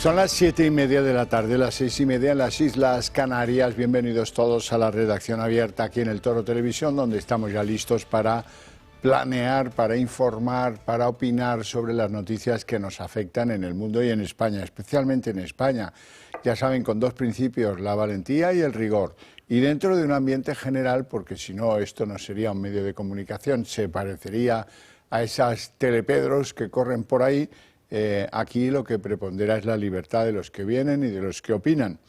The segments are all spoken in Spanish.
Son las 7:30 de la tarde, las 6:30 en las Islas Canarias. Bienvenidos todos a la redacción abierta aquí en el Toro Televisión, donde estamos ya listos para planear, para informar, para opinar sobre las noticias que nos afectan en el mundo y en España, especialmente en España. Ya saben, con dos principios, la valentía y el rigor. Y dentro de un ambiente general, porque si no, esto no sería un medio de comunicación, se parecería a esas telepedros que corren por ahí. Aquí lo que prepondera es la libertad de los que vienen y de los que opinan.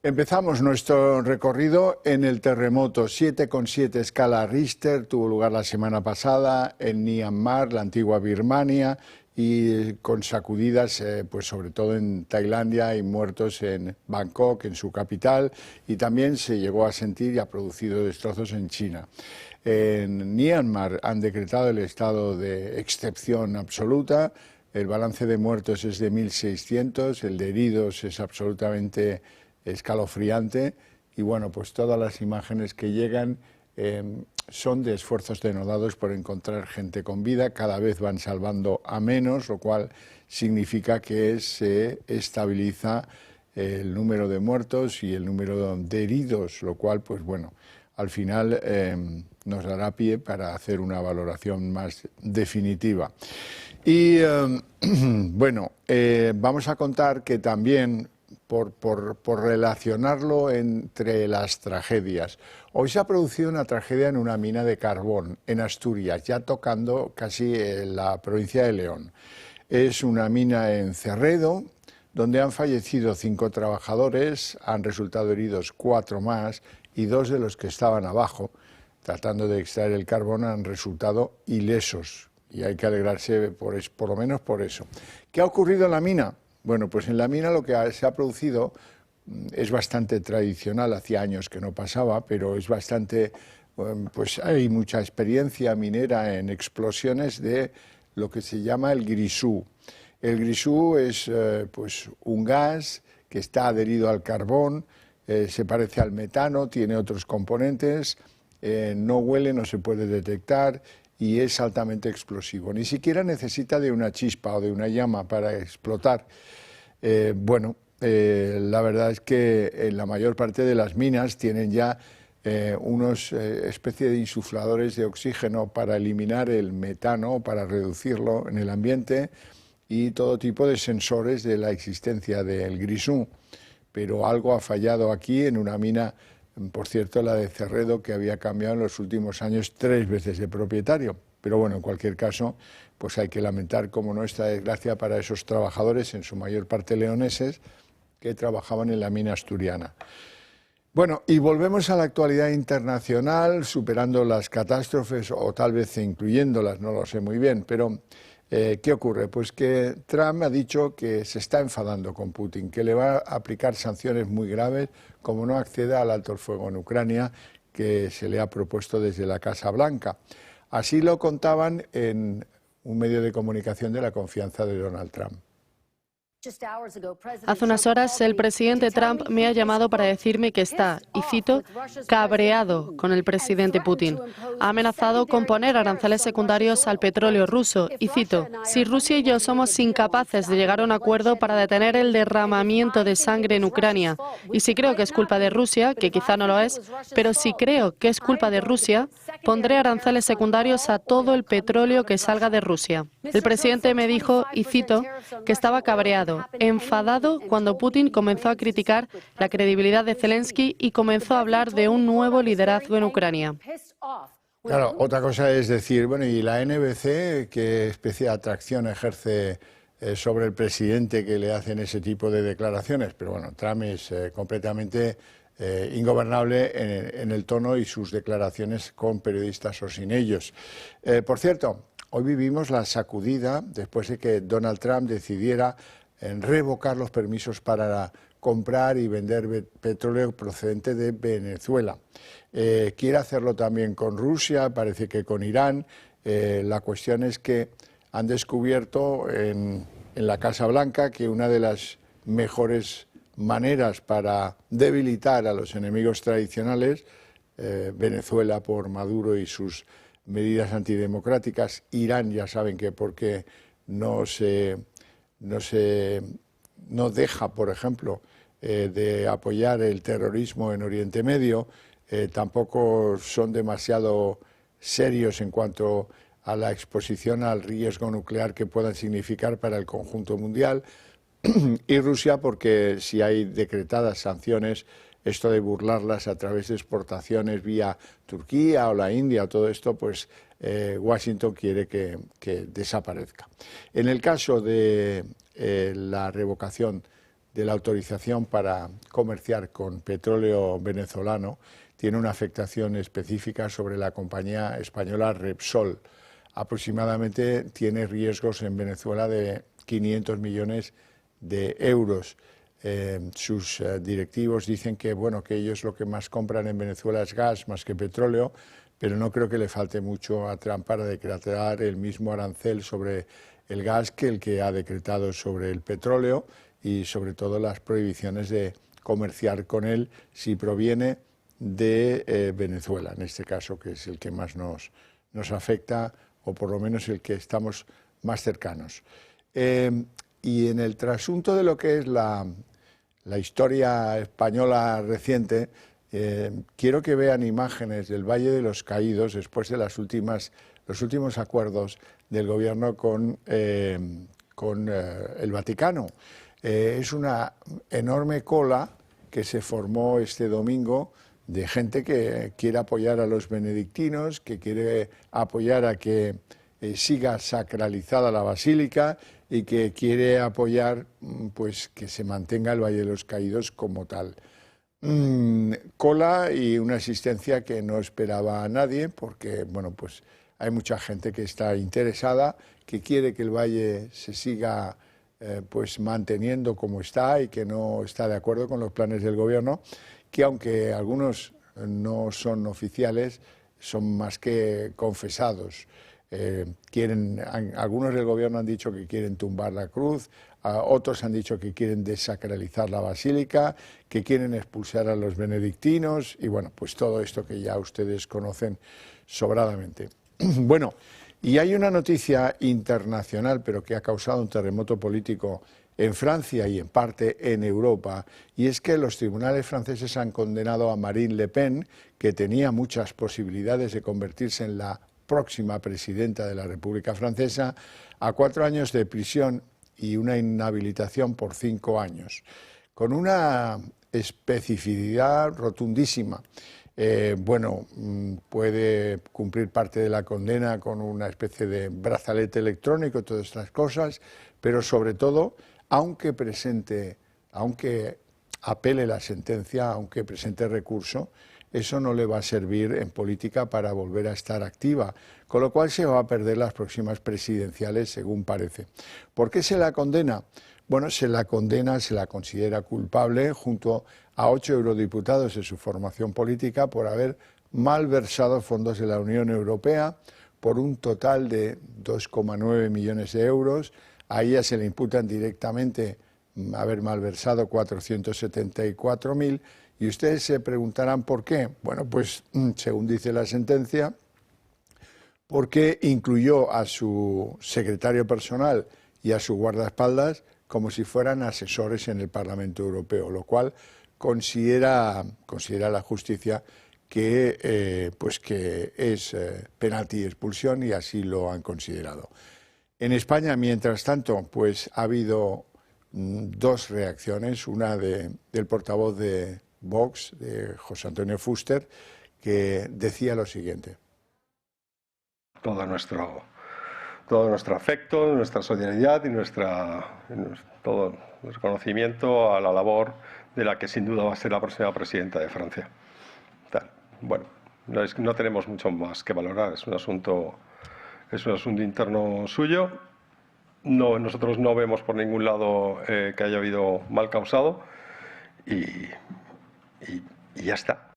Empezamos nuestro recorrido en el terremoto 7,7 escala Richter, tuvo lugar la semana pasada en Myanmar, la antigua Birmania, y con sacudidas pues sobre todo en Tailandia y muertos en Bangkok, en su capital, y también se llegó a sentir y ha producido destrozos en China. En Myanmar han decretado el estado de excepción absoluta. El balance de muertos es de 1.600, el de heridos es absolutamente escalofriante y bueno, pues todas las imágenes que llegan son de esfuerzos denodados por encontrar gente con vida, cada vez van salvando a menos, lo cual significa que se estabiliza el número de muertos y el número de heridos, lo cual pues bueno, al final nos dará pie para hacer una valoración más definitiva. Y bueno, vamos a contar que también, por relacionarlo entre las tragedias, hoy se ha producido una tragedia en una mina de carbón en Asturias, ya tocando casi la provincia de León. Es una mina en Cerredo, donde han fallecido 5 trabajadores, han resultado heridos 4 más y 2 de los que estaban abajo, tratando de extraer el carbón, han resultado ilesos. Y hay que alegrarse por lo menos por eso. ¿Qué ha ocurrido en la mina? Bueno, pues en la mina lo que se ha producido es bastante tradicional, hacía años que no pasaba, pero es bastante, pues hay mucha experiencia minera en explosiones de lo que se llama el grisú. El grisú es pues un gas que está adherido al carbón, se parece al metano, tiene otros componentes, no huele, no se puede detectar y es altamente explosivo. Ni siquiera necesita de una chispa o de una llama para explotar. La verdad es que en la mayor parte de las minas tienen ya unos especie de insufladores de oxígeno para eliminar el metano, para reducirlo en el ambiente, y todo tipo de sensores de la existencia del grisú. Pero algo ha fallado aquí en una mina, por cierto, la de Cerredo, que había cambiado en los últimos años 3 veces de propietario. Pero bueno, en cualquier caso, pues hay que lamentar, como no, esta desgracia para esos trabajadores, en su mayor parte leoneses, que trabajaban en la mina asturiana. Bueno, y volvemos a la actualidad internacional, superando las catástrofes o tal vez incluyéndolas, no lo sé muy bien, pero ¿qué ocurre? Pues que Trump ha dicho que se está enfadando con Putin, que le va a aplicar sanciones muy graves como no acceda al alto el fuego en Ucrania que se le ha propuesto desde la Casa Blanca. Así lo contaban en un medio de comunicación de la confianza de Donald Trump. Hace unas horas el presidente Trump me ha llamado para decirme que está, y cito, cabreado con el presidente Putin. Ha amenazado con poner aranceles secundarios al petróleo ruso, y cito, si Rusia y yo somos incapaces de llegar a un acuerdo para detener el derramamiento de sangre en Ucrania, y si creo que es culpa de Rusia, que quizá no lo es, pero si creo que es culpa de Rusia, pondré aranceles secundarios a todo el petróleo que salga de Rusia. El presidente me dijo, y cito, que estaba cabreado, enfadado cuando Putin comenzó a criticar la credibilidad de Zelensky y comenzó a hablar de un nuevo liderazgo en Ucrania. Claro, otra cosa es decir, bueno, ¿y la NBC qué especie de atracción ejerce sobre el presidente que le hacen ese tipo de declaraciones? Pero bueno, Trump es completamente ingobernable en el tono y sus declaraciones con periodistas o sin ellos. Por cierto, hoy vivimos la sacudida después de que Donald Trump decidiera revocar los permisos para comprar y vender petróleo procedente de Venezuela. Quiere hacerlo también con Rusia, parece que con Irán. La cuestión es que han descubierto en la Casa Blanca que una de las mejores maneras para debilitar a los enemigos tradicionales, Venezuela por Maduro y sus medidas antidemocráticas, Irán ya saben que porque no se no deja, por ejemplo, de apoyar el terrorismo en Oriente Medio, tampoco son demasiado serios en cuanto a la exposición al riesgo nuclear que puedan significar para el conjunto mundial, y Rusia porque si hay decretadas sanciones, esto de burlarlas a través de exportaciones vía Turquía o la India, todo esto, pues Washington quiere que desaparezca. En el caso de la revocación de la autorización para comerciar con petróleo venezolano, tiene una afectación específica sobre la compañía española Repsol. Aproximadamente tiene riesgos en Venezuela de 500 millones de euros. Sus directivos dicen que, bueno, que ellos lo que más compran en Venezuela es gas más que petróleo, pero no creo que le falte mucho a Trump para decretar el mismo arancel sobre el gas que el que ha decretado sobre el petróleo, y sobre todo las prohibiciones de comerciar con él si proviene de Venezuela, en este caso, que es el que más nos afecta, o por lo menos el que estamos más cercanos. Y en el trasunto de lo que es la historia española reciente, quiero que vean imágenes del Valle de los Caídos después de los últimos acuerdos del gobierno con el Vaticano. Es una enorme cola que se formó este domingo de gente que quiere apoyar a los benedictinos, que quiere apoyar a que siga sacralizada la basílica y que quiere apoyar pues que se mantenga el Valle de los Caídos como tal. Cola y una asistencia que no esperaba a nadie, porque bueno, pues hay mucha gente que está interesada, que quiere que el valle se siga pues manteniendo como está y que no está de acuerdo con los planes del gobierno, que aunque algunos no son oficiales, son más que confesados. Algunos del gobierno han dicho que quieren tumbar la cruz, otros han dicho que quieren desacralizar la basílica, que quieren expulsar a los benedictinos, y bueno, pues todo esto que ya ustedes conocen sobradamente. Bueno, y hay una noticia internacional, pero que ha causado un terremoto político en Francia y en parte en Europa, y es que los tribunales franceses han condenado a Marine Le Pen, que tenía muchas posibilidades de convertirse en la próxima presidenta de la República Francesa, a 4 años de prisión y una inhabilitación por 5 años, con una especificidad rotundísima. Puede cumplir parte de la condena con una especie de brazalete electrónico y todas estas cosas, pero sobre todo, aunque apele la sentencia, aunque presente recurso, eso no le va a servir en política para volver a estar activa, con lo cual se va a perder las próximas presidenciales, según parece. ¿Por qué se la condena? Bueno, se la considera culpable junto a 8 eurodiputados de su formación política por haber malversado fondos de la Unión Europea por un total de 2,9 millones de euros. A ella se le imputan directamente haber malversado 474.000, y ustedes se preguntarán por qué. Bueno, pues según dice la sentencia, porque incluyó a su secretario personal y a su guardaespaldas como si fueran asesores en el Parlamento Europeo, lo cual considera la justicia que es penalti y expulsión, y así lo han considerado. En España, mientras tanto, pues ha habido 2 reacciones, una del portavoz de Vox, de José Antonio Fuster, que decía lo siguiente. Todo nuestro afecto, nuestra solidaridad y todo el reconocimiento a la labor de la que sin duda va a ser la próxima presidenta de Francia. Bueno, no tenemos mucho más que valorar, es un asunto interno suyo. Nosotros no vemos por ningún lado que haya habido mal causado, y ya está.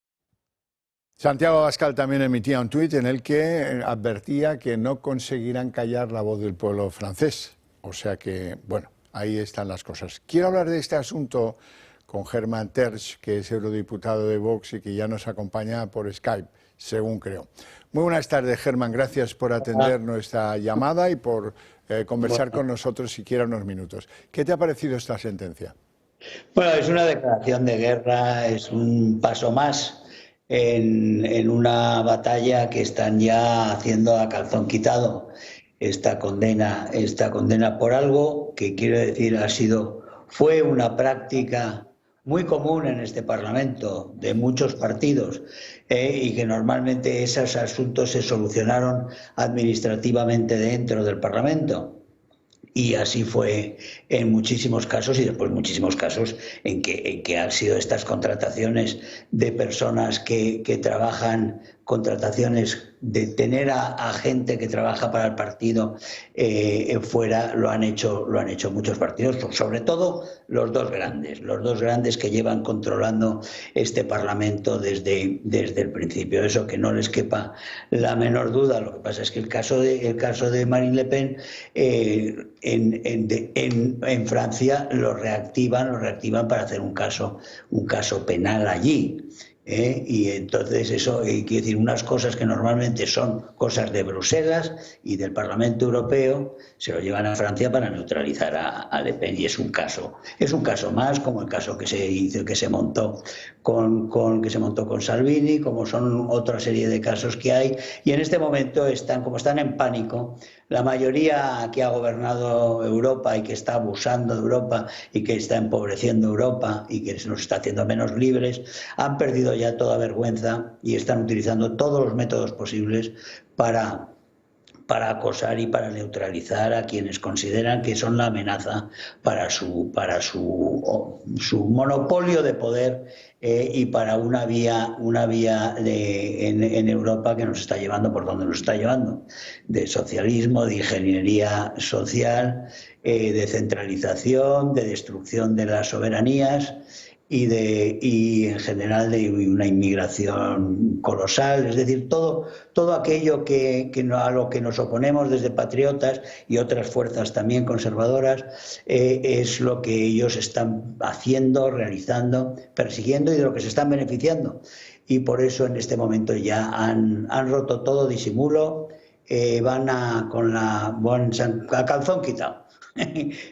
Santiago Abascal también emitía un tuit en el que advertía que no conseguirán callar la voz del pueblo francés. O sea que, bueno, ahí están las cosas. Quiero hablar de este asunto con Germán Terch, que es eurodiputado de Vox y que ya nos acompaña por Skype. según creo. Muy buenas tardes, Germán. Gracias por atender nuestra llamada y por conversar con nosotros siquiera unos minutos. ¿Qué te ha parecido esta sentencia? Bueno, es una declaración de guerra, es un paso más en una batalla que están ya haciendo a calzón quitado. Esta condena por algo que, quiero decir, fue una práctica muy común en este Parlamento, de muchos partidos, y que normalmente esos asuntos se solucionaron administrativamente dentro del Parlamento. Y así fue en muchísimos casos, y después muchísimos casos en que han sido estas contrataciones de personas que trabajan, contrataciones de tener a gente que trabaja para el partido fuera, lo han hecho muchos partidos, sobre todo los dos grandes que llevan controlando este Parlamento desde el principio. Eso, que no les quepa la menor duda. Lo que pasa es que el caso de Marine Le Pen en Francia lo reactivan para hacer un caso penal allí. Y entonces eso, quiere decir, unas cosas que normalmente son cosas de Bruselas y del Parlamento Europeo, se lo llevan a Francia para neutralizar a Le Pen, y es un caso más, como el caso que se montó con Salvini, como son otra serie de casos que hay, y en este momento están en pánico. La mayoría que ha gobernado Europa y que está abusando de Europa y que está empobreciendo Europa y que nos está haciendo menos libres, han perdido ya toda vergüenza y están utilizando todos los métodos posibles para acosar y para neutralizar a quienes consideran que son la amenaza para su monopolio de poder, y para una vía en Europa que nos está llevando por donde nos está llevando, de socialismo, de ingeniería social, de centralización, de destrucción de las soberanías y en general de una inmigración colosal. Es decir, todo aquello a lo que nos oponemos desde patriotas y otras fuerzas también conservadoras, es lo que ellos están haciendo, realizando, persiguiendo, y de lo que se están beneficiando. Y por eso en este momento ya han roto todo disimulo, van a calzón quitado.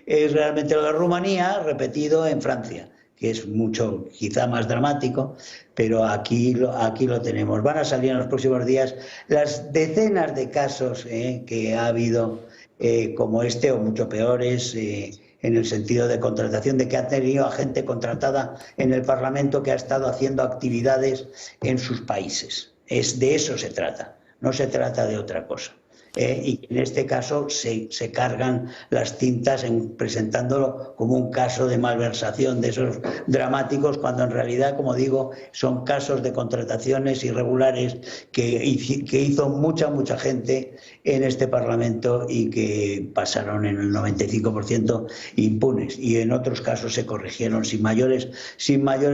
Es realmente lo de Rumanía repetido en Francia, que es mucho, quizá más dramático, pero aquí lo tenemos. Van a salir en los próximos días las decenas de casos que ha habido, como este o mucho peores, en el sentido de contratación, de que ha tenido a gente contratada en el Parlamento que ha estado haciendo actividades en sus países. De eso se trata, no se trata de otra cosa. Y en este caso se cargan las tintas presentándolo como un caso de malversación de esos dramáticos, cuando en realidad, como digo, son casos de contrataciones irregulares que hizo mucha gente en este Parlamento y que pasaron en el 95% impunes, y en otros casos se corrigieron sin mayores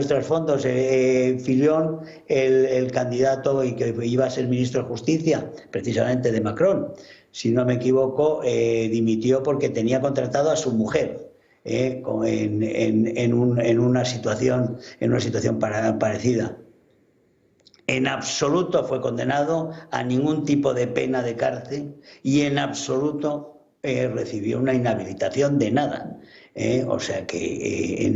trasfondos. Fillon, el candidato y que iba a ser ministro de Justicia precisamente de Macron, si no me equivoco, dimitió porque tenía contratado a su mujer en una situación parecida. En absoluto fue condenado a ningún tipo de pena de cárcel, y en absoluto recibió una inhabilitación de nada. O sea que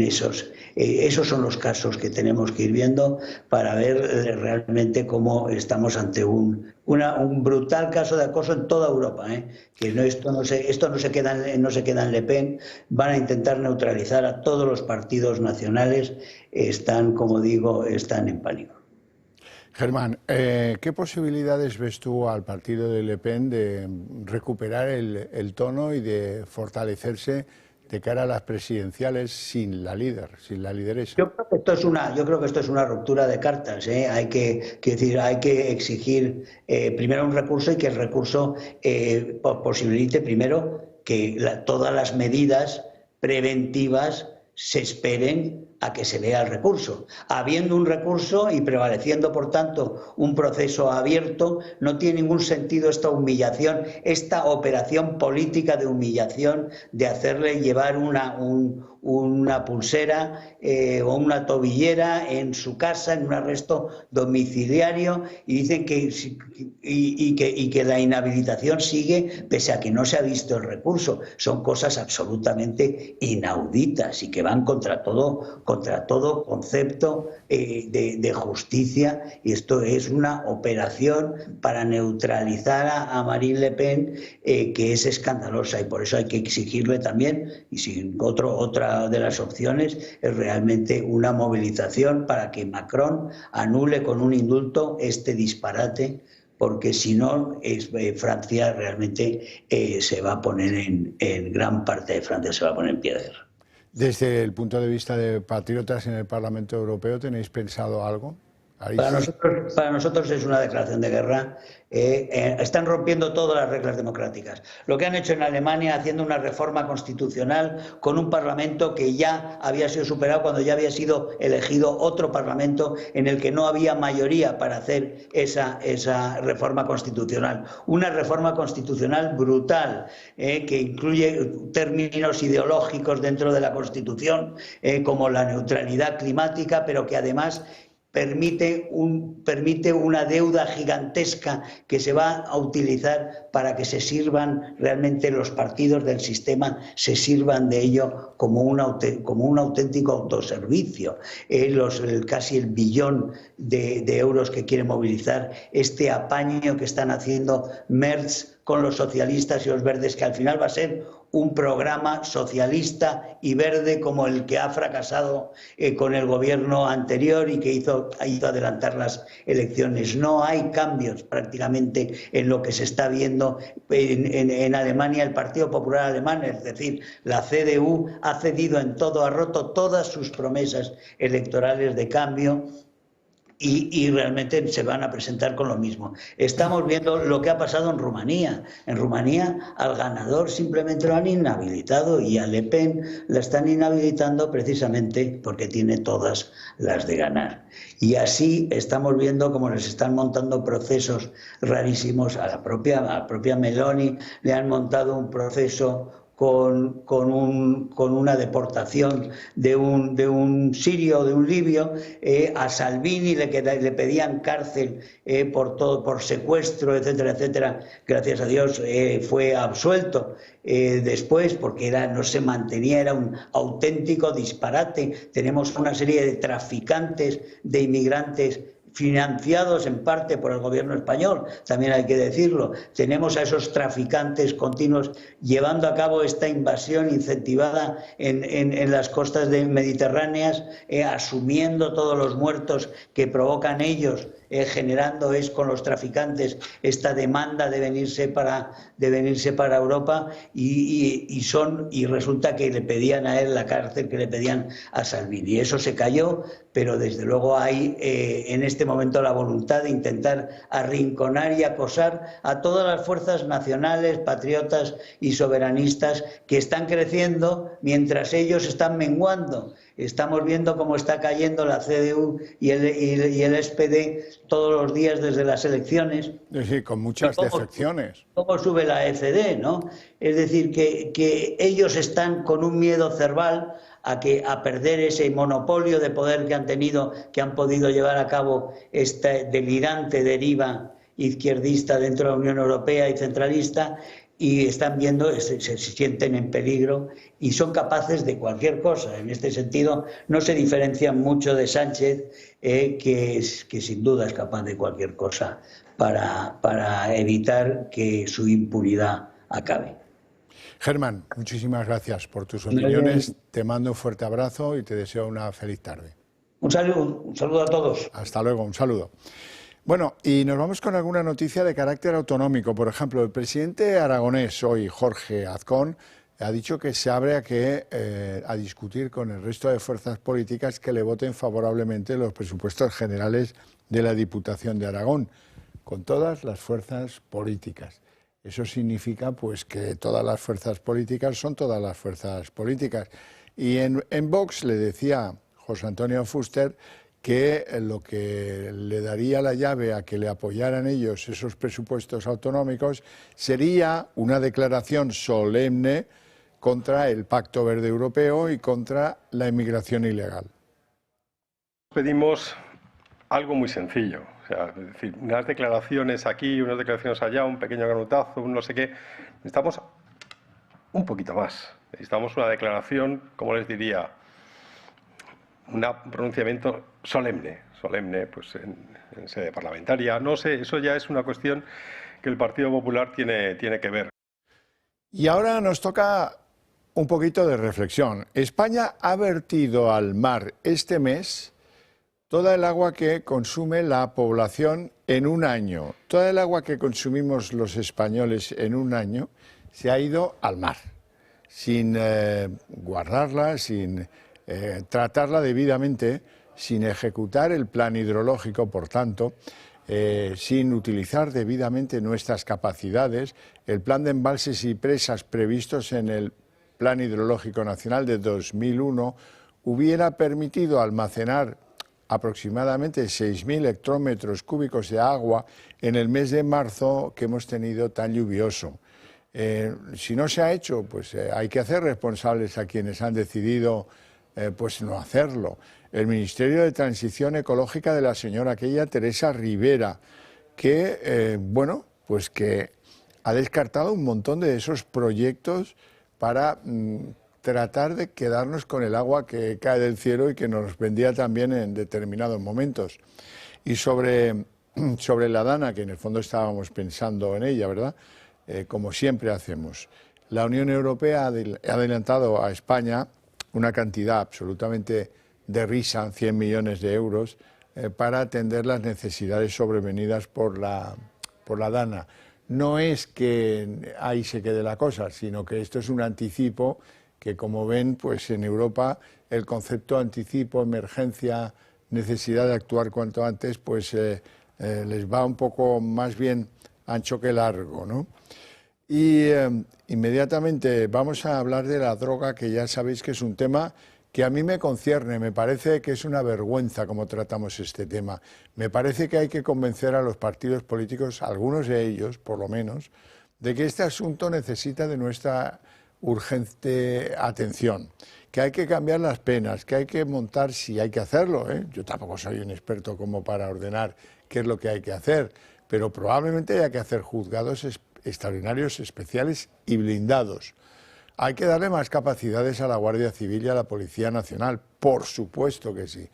esos son los casos que tenemos que ir viendo para ver realmente cómo estamos ante un brutal caso de acoso en toda Europa. Que esto no se queda en Le Pen. Van a intentar neutralizar a todos los partidos nacionales. Como digo, están en pánico. Germán, ¿qué posibilidades ves tú al partido de Le Pen de recuperar el tono y de fortalecerse de cara a las presidenciales sin la lideresa? Yo creo que esto es una ruptura de cartas. Hay que exigir primero un recurso, y que el recurso posibilite primero que todas las medidas preventivas se esperen a que se lea el recurso. Habiendo un recurso y prevaleciendo, por tanto, un proceso abierto, no tiene ningún sentido esta humillación, esta operación política de humillación, de hacerle llevar una pulsera o una tobillera en su casa, en un arresto domiciliario, y dicen que la inhabilitación sigue pese a que no se ha visto el recurso. Son cosas absolutamente inauditas y que van contra todo concepto de justicia, y esto es una operación para neutralizar a Marine Le Pen que es escandalosa, y por eso hay que exigirle también, y sin otra de las opciones es realmente una movilización para que Macron anule con un indulto este disparate, porque si no, Francia realmente se va a poner en gran parte de Francia se va a poner en pie de guerra. Desde el punto de vista de patriotas en el Parlamento Europeo, ¿tenéis pensado algo? Para nosotros es una declaración de guerra. Están rompiendo todas las reglas democráticas. Lo que han hecho en Alemania, haciendo una reforma constitucional con un parlamento que ya había sido superado cuando ya había sido elegido otro parlamento en el que no había mayoría para hacer esa reforma constitucional. Una reforma constitucional brutal, que incluye términos ideológicos dentro de la Constitución, como la neutralidad climática, pero que además permite una deuda gigantesca que se va a utilizar para que se sirvan realmente los partidos del sistema, se sirvan de ello como un auténtico autoservicio. Casi el billón de euros que quiere movilizar, este apaño que están haciendo Merz con los socialistas y los verdes, que al final va a ser un programa socialista y verde como el que ha fracasado con el gobierno anterior y que hizo adelantar las elecciones. No hay cambios prácticamente en lo que se está viendo en Alemania. El Partido Popular Alemán, es decir, la CDU, ha cedido en todo, ha roto todas sus promesas electorales de cambio. Y realmente se van a presentar con lo mismo. Estamos viendo lo que ha pasado en Rumanía. En Rumanía al ganador simplemente lo han inhabilitado, y a Le Pen la están inhabilitando precisamente porque tiene todas las de ganar. Y así estamos viendo cómo les están montando procesos rarísimos. A la propia Meloni le han montado un proceso con una deportación de un sirio, de un libio. A Salvini le pedían cárcel por secuestro, etcétera, etcétera. Gracias a Dios fue absuelto después, porque no se mantenía, era un auténtico disparate. Tenemos una serie de traficantes de inmigrantes financiados en parte por el gobierno español, también hay que decirlo. Tenemos a esos traficantes continuos llevando a cabo esta invasión incentivada en las costas mediterráneas, asumiendo todos los muertos que provocan ellos, generando con los traficantes esta demanda de venirse para Europa, y resulta que le pedían a él la cárcel que le pedían a Salvini. Eso se cayó, pero desde luego hay en este momento la voluntad de intentar arrinconar y acosar a todas las fuerzas nacionales, patriotas y soberanistas que están creciendo mientras ellos están menguando. Estamos viendo cómo está cayendo la CDU y el SPD todos los días desde las elecciones. Sí, con muchas defecciones. ¿Cómo sube la FD, ¿no? Es decir, que ellos están con un miedo cerval a perder ese monopolio de poder que han tenido, que han podido llevar a cabo esta delirante deriva izquierdista dentro de la Unión Europea y centralista, y están viendo, se sienten en peligro y son capaces de cualquier cosa. En este sentido, no se diferencian mucho de Sánchez, que sin duda es capaz de cualquier cosa para evitar que su impunidad acabe. Germán, muchísimas gracias por tus opiniones. Te mando un fuerte abrazo y te deseo una feliz tarde. Un saludo a todos. Hasta luego, un saludo. Bueno, y nos vamos con alguna noticia de carácter autonómico. Por ejemplo, el presidente aragonés hoy, Jorge Azcón, ha dicho que se abre a discutir con el resto de fuerzas políticas que le voten favorablemente los presupuestos generales de la Diputación de Aragón, con todas las fuerzas políticas. Eso significa pues que todas las fuerzas políticas son todas las fuerzas políticas. Y en Vox le decía José Antonio Fuster, que lo que le daría la llave a que le apoyaran ellos esos presupuestos autonómicos sería una declaración solemne contra el Pacto Verde Europeo y contra la inmigración ilegal. Pedimos algo muy sencillo, o sea, es decir, unas declaraciones aquí, unas declaraciones allá, un pequeño granutazo, un no sé qué. Necesitamos un poquito más. Necesitamos una declaración, como les diría, un pronunciamiento solemne, pues en sede parlamentaria. No sé, eso ya es una cuestión que el Partido Popular tiene que ver. Y ahora nos toca un poquito de reflexión. España ha vertido al mar este mes toda el agua que consume la población en un año. Toda el agua que consumimos los españoles en un año se ha ido al mar, sin guardarla, sin tratarla debidamente, sin ejecutar el plan hidrológico, por tanto, sin utilizar debidamente nuestras capacidades. El plan de embalses y presas previstos en el Plan Hidrológico Nacional de 2001 hubiera permitido almacenar aproximadamente 6.000 hectómetros cúbicos de agua en el mes de marzo que hemos tenido tan lluvioso. Si no se ha hecho, pues hay que hacer responsables a quienes han decidido pues no hacerlo. El Ministerio de Transición Ecológica de la señora aquella Teresa Rivera, que bueno, pues que ha descartado un montón de esos proyectos para tratar de quedarnos con el agua que cae del cielo y que nos vendía también en determinados momentos. Y sobre la Dana, que en el fondo estábamos pensando en ella, ¿verdad? Como siempre hacemos. La Unión Europea ha adelantado a España una cantidad absolutamente de risa, 100 millones de euros, para atender las necesidades sobrevenidas por la Dana. No es que ahí se quede la cosa, sino que esto es un anticipo que, como ven, pues en Europa el concepto anticipo, emergencia, necesidad de actuar cuanto antes, pues les va un poco más bien ancho que largo, ¿no? Y inmediatamente vamos a hablar de la droga, que ya sabéis que es un tema que a mí me concierne. Me parece que es una vergüenza cómo tratamos este tema. Me parece que hay que convencer a los partidos políticos, algunos de ellos por lo menos, de que este asunto necesita de nuestra urgente atención, que hay que cambiar las penas, que hay que montar, si hay que hacerlo, yo tampoco soy un experto como para ordenar qué es lo que hay que hacer, pero probablemente haya que hacer juzgados extraordinarios, especiales y blindados. Hay que darle más capacidades a la Guardia Civil y a la Policía Nacional, por supuesto que sí.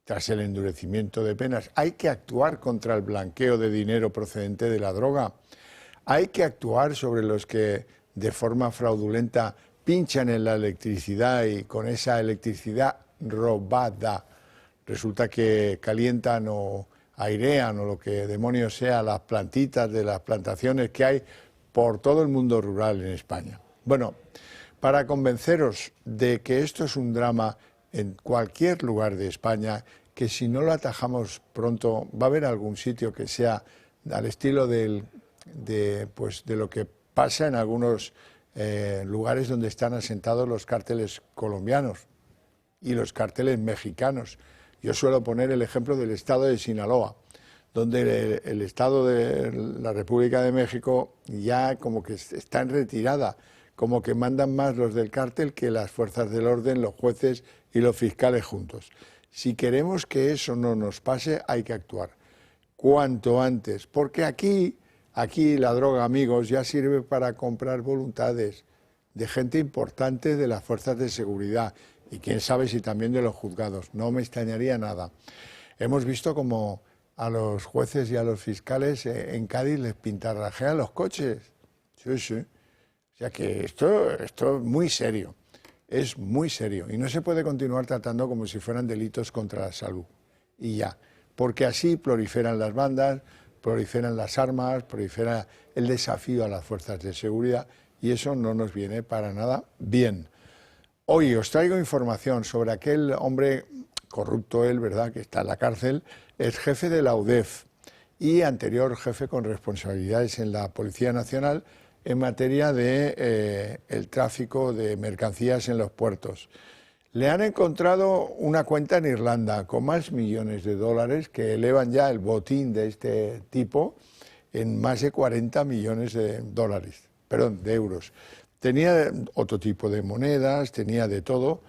Tras el endurecimiento de penas, hay que actuar contra el blanqueo de dinero procedente de la droga. Hay que actuar sobre los que de forma fraudulenta pinchan en la electricidad y con esa electricidad robada resulta que calientan o airean o lo que demonios sea las plantitas de las plantaciones que hay por todo el mundo rural en España. Bueno, para convenceros de que esto es un drama en cualquier lugar de España, que si no lo atajamos pronto va a haber algún sitio que sea al estilo de lo que pasa en algunos lugares donde están asentados los cárteles colombianos y los cárteles mexicanos. Yo suelo poner el ejemplo del estado de Sinaloa, donde el estado de la República de México ya como que está en retirada, como que mandan más los del cártel que las fuerzas del orden, los jueces y los fiscales juntos. Si queremos que eso no nos pase, hay que actuar cuanto antes, porque aquí la droga, amigos, ya sirve para comprar voluntades de gente importante de las fuerzas de seguridad y quién sabe si también de los juzgados. No me extrañaría nada. Hemos visto como a los jueces y a los fiscales en Cádiz les pintarrajean los coches. Sí, sí. O sea que esto es muy serio, es muy serio y no se puede continuar tratando como si fueran delitos contra la salud. Y ya, porque así proliferan las bandas, proliferan las armas, prolifera el desafío a las fuerzas de seguridad y eso no nos viene para nada bien. Hoy os traigo información sobre aquel hombre corrupto, él, ¿verdad?, que está en la cárcel, es jefe de la UDEF y anterior jefe con responsabilidades en la Policía Nacional en materia de el tráfico de mercancías en los puertos. Le han encontrado una cuenta en Irlanda con más millones de dólares que elevan ya el botín de este tipo en más de 40 millones de dólares, perdón, de euros. Tenía otro tipo de monedas, tenía de todo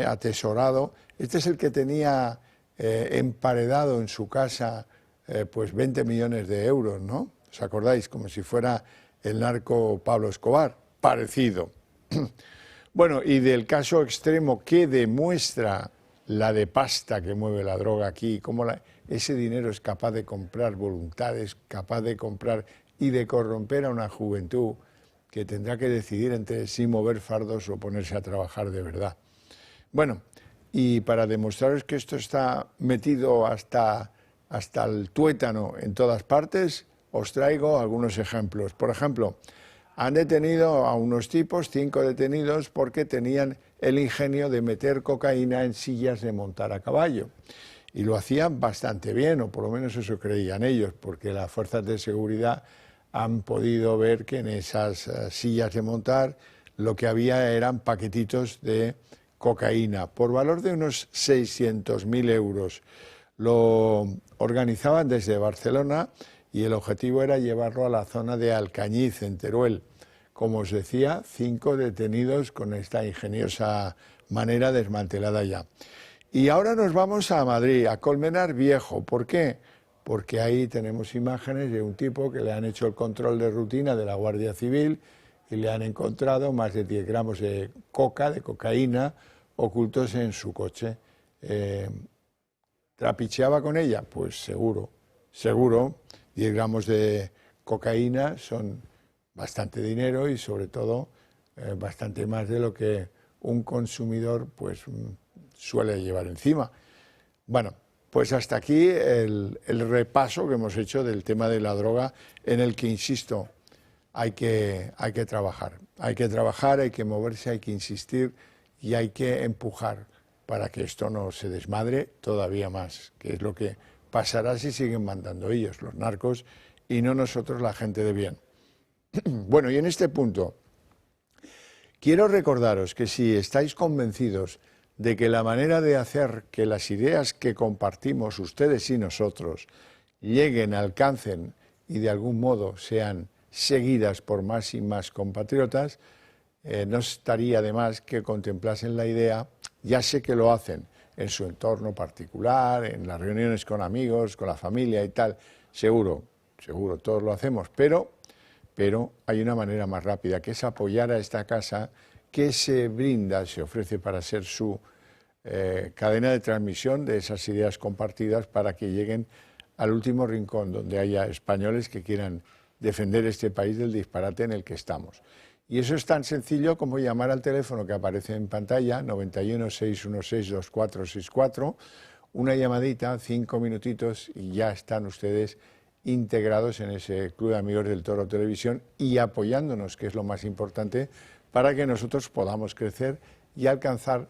atesorado. Este es el que tenía emparedado en su casa pues 20 millones de euros, ¿no? ¿Os acordáis? Como si fuera el narco Pablo Escobar, parecido. Bueno, y del caso extremo que demuestra la de pasta que mueve la droga aquí, cómo ese dinero es capaz de comprar voluntades, capaz de comprar y de corromper a una juventud que tendrá que decidir entre sí mover fardos o ponerse a trabajar de verdad. Bueno, y para demostraros que esto está metido hasta el tuétano en todas partes, os traigo algunos ejemplos. Por ejemplo, han detenido a unos tipos, 5 detenidos, porque tenían el ingenio de meter cocaína en sillas de montar a caballo. Y lo hacían bastante bien, o por lo menos eso creían ellos, porque las fuerzas de seguridad han podido ver que en esas sillas de montar lo que había eran paquetitos de cocaína, por valor de unos 600.000 euros. Lo organizaban desde Barcelona y el objetivo era llevarlo a la zona de Alcañiz, en Teruel. Como os decía, 5 detenidos con esta ingeniosa manera desmantelada ya. Y ahora nos vamos a Madrid, a Colmenar Viejo. ¿Por qué? Porque ahí tenemos imágenes de un tipo que le han hecho el control de rutina de la Guardia Civil y le han encontrado más de 10 gramos de cocaína, ocultos en su coche. ¿Trapicheaba con ella? Pues seguro. 10 gramos de cocaína son bastante dinero y sobre todo bastante más de lo que un consumidor pues suele llevar encima. Bueno, pues hasta aquí el repaso que hemos hecho del tema de la droga, en el que, insisto, hay que trabajar. Hay que trabajar, hay que moverse, hay que insistir y hay que empujar para que esto no se desmadre todavía más, que es lo que pasará si siguen mandando ellos, los narcos, y no nosotros, la gente de bien. Bueno, y en este punto quiero recordaros que si estáis convencidos de que la manera de hacer que las ideas que compartimos ustedes y nosotros lleguen, alcancen y de algún modo sean seguidas por más y más compatriotas, no estaría de más que contemplasen la idea, ya sé que lo hacen en su entorno particular, en las reuniones con amigos, con la familia y tal, seguro, todos lo hacemos, pero hay una manera más rápida, que es apoyar a esta casa que se brinda, se ofrece para ser su cadena de transmisión de esas ideas compartidas para que lleguen al último rincón donde haya españoles que quieran defender este país del disparate en el que estamos. Y eso es tan sencillo como llamar al teléfono que aparece en pantalla, 91 616 2464, una llamadita, 5 minutitos y ya están ustedes integrados en ese Club de Amigos del Toro Televisión y apoyándonos, que es lo más importante, para que nosotros podamos crecer y alcanzar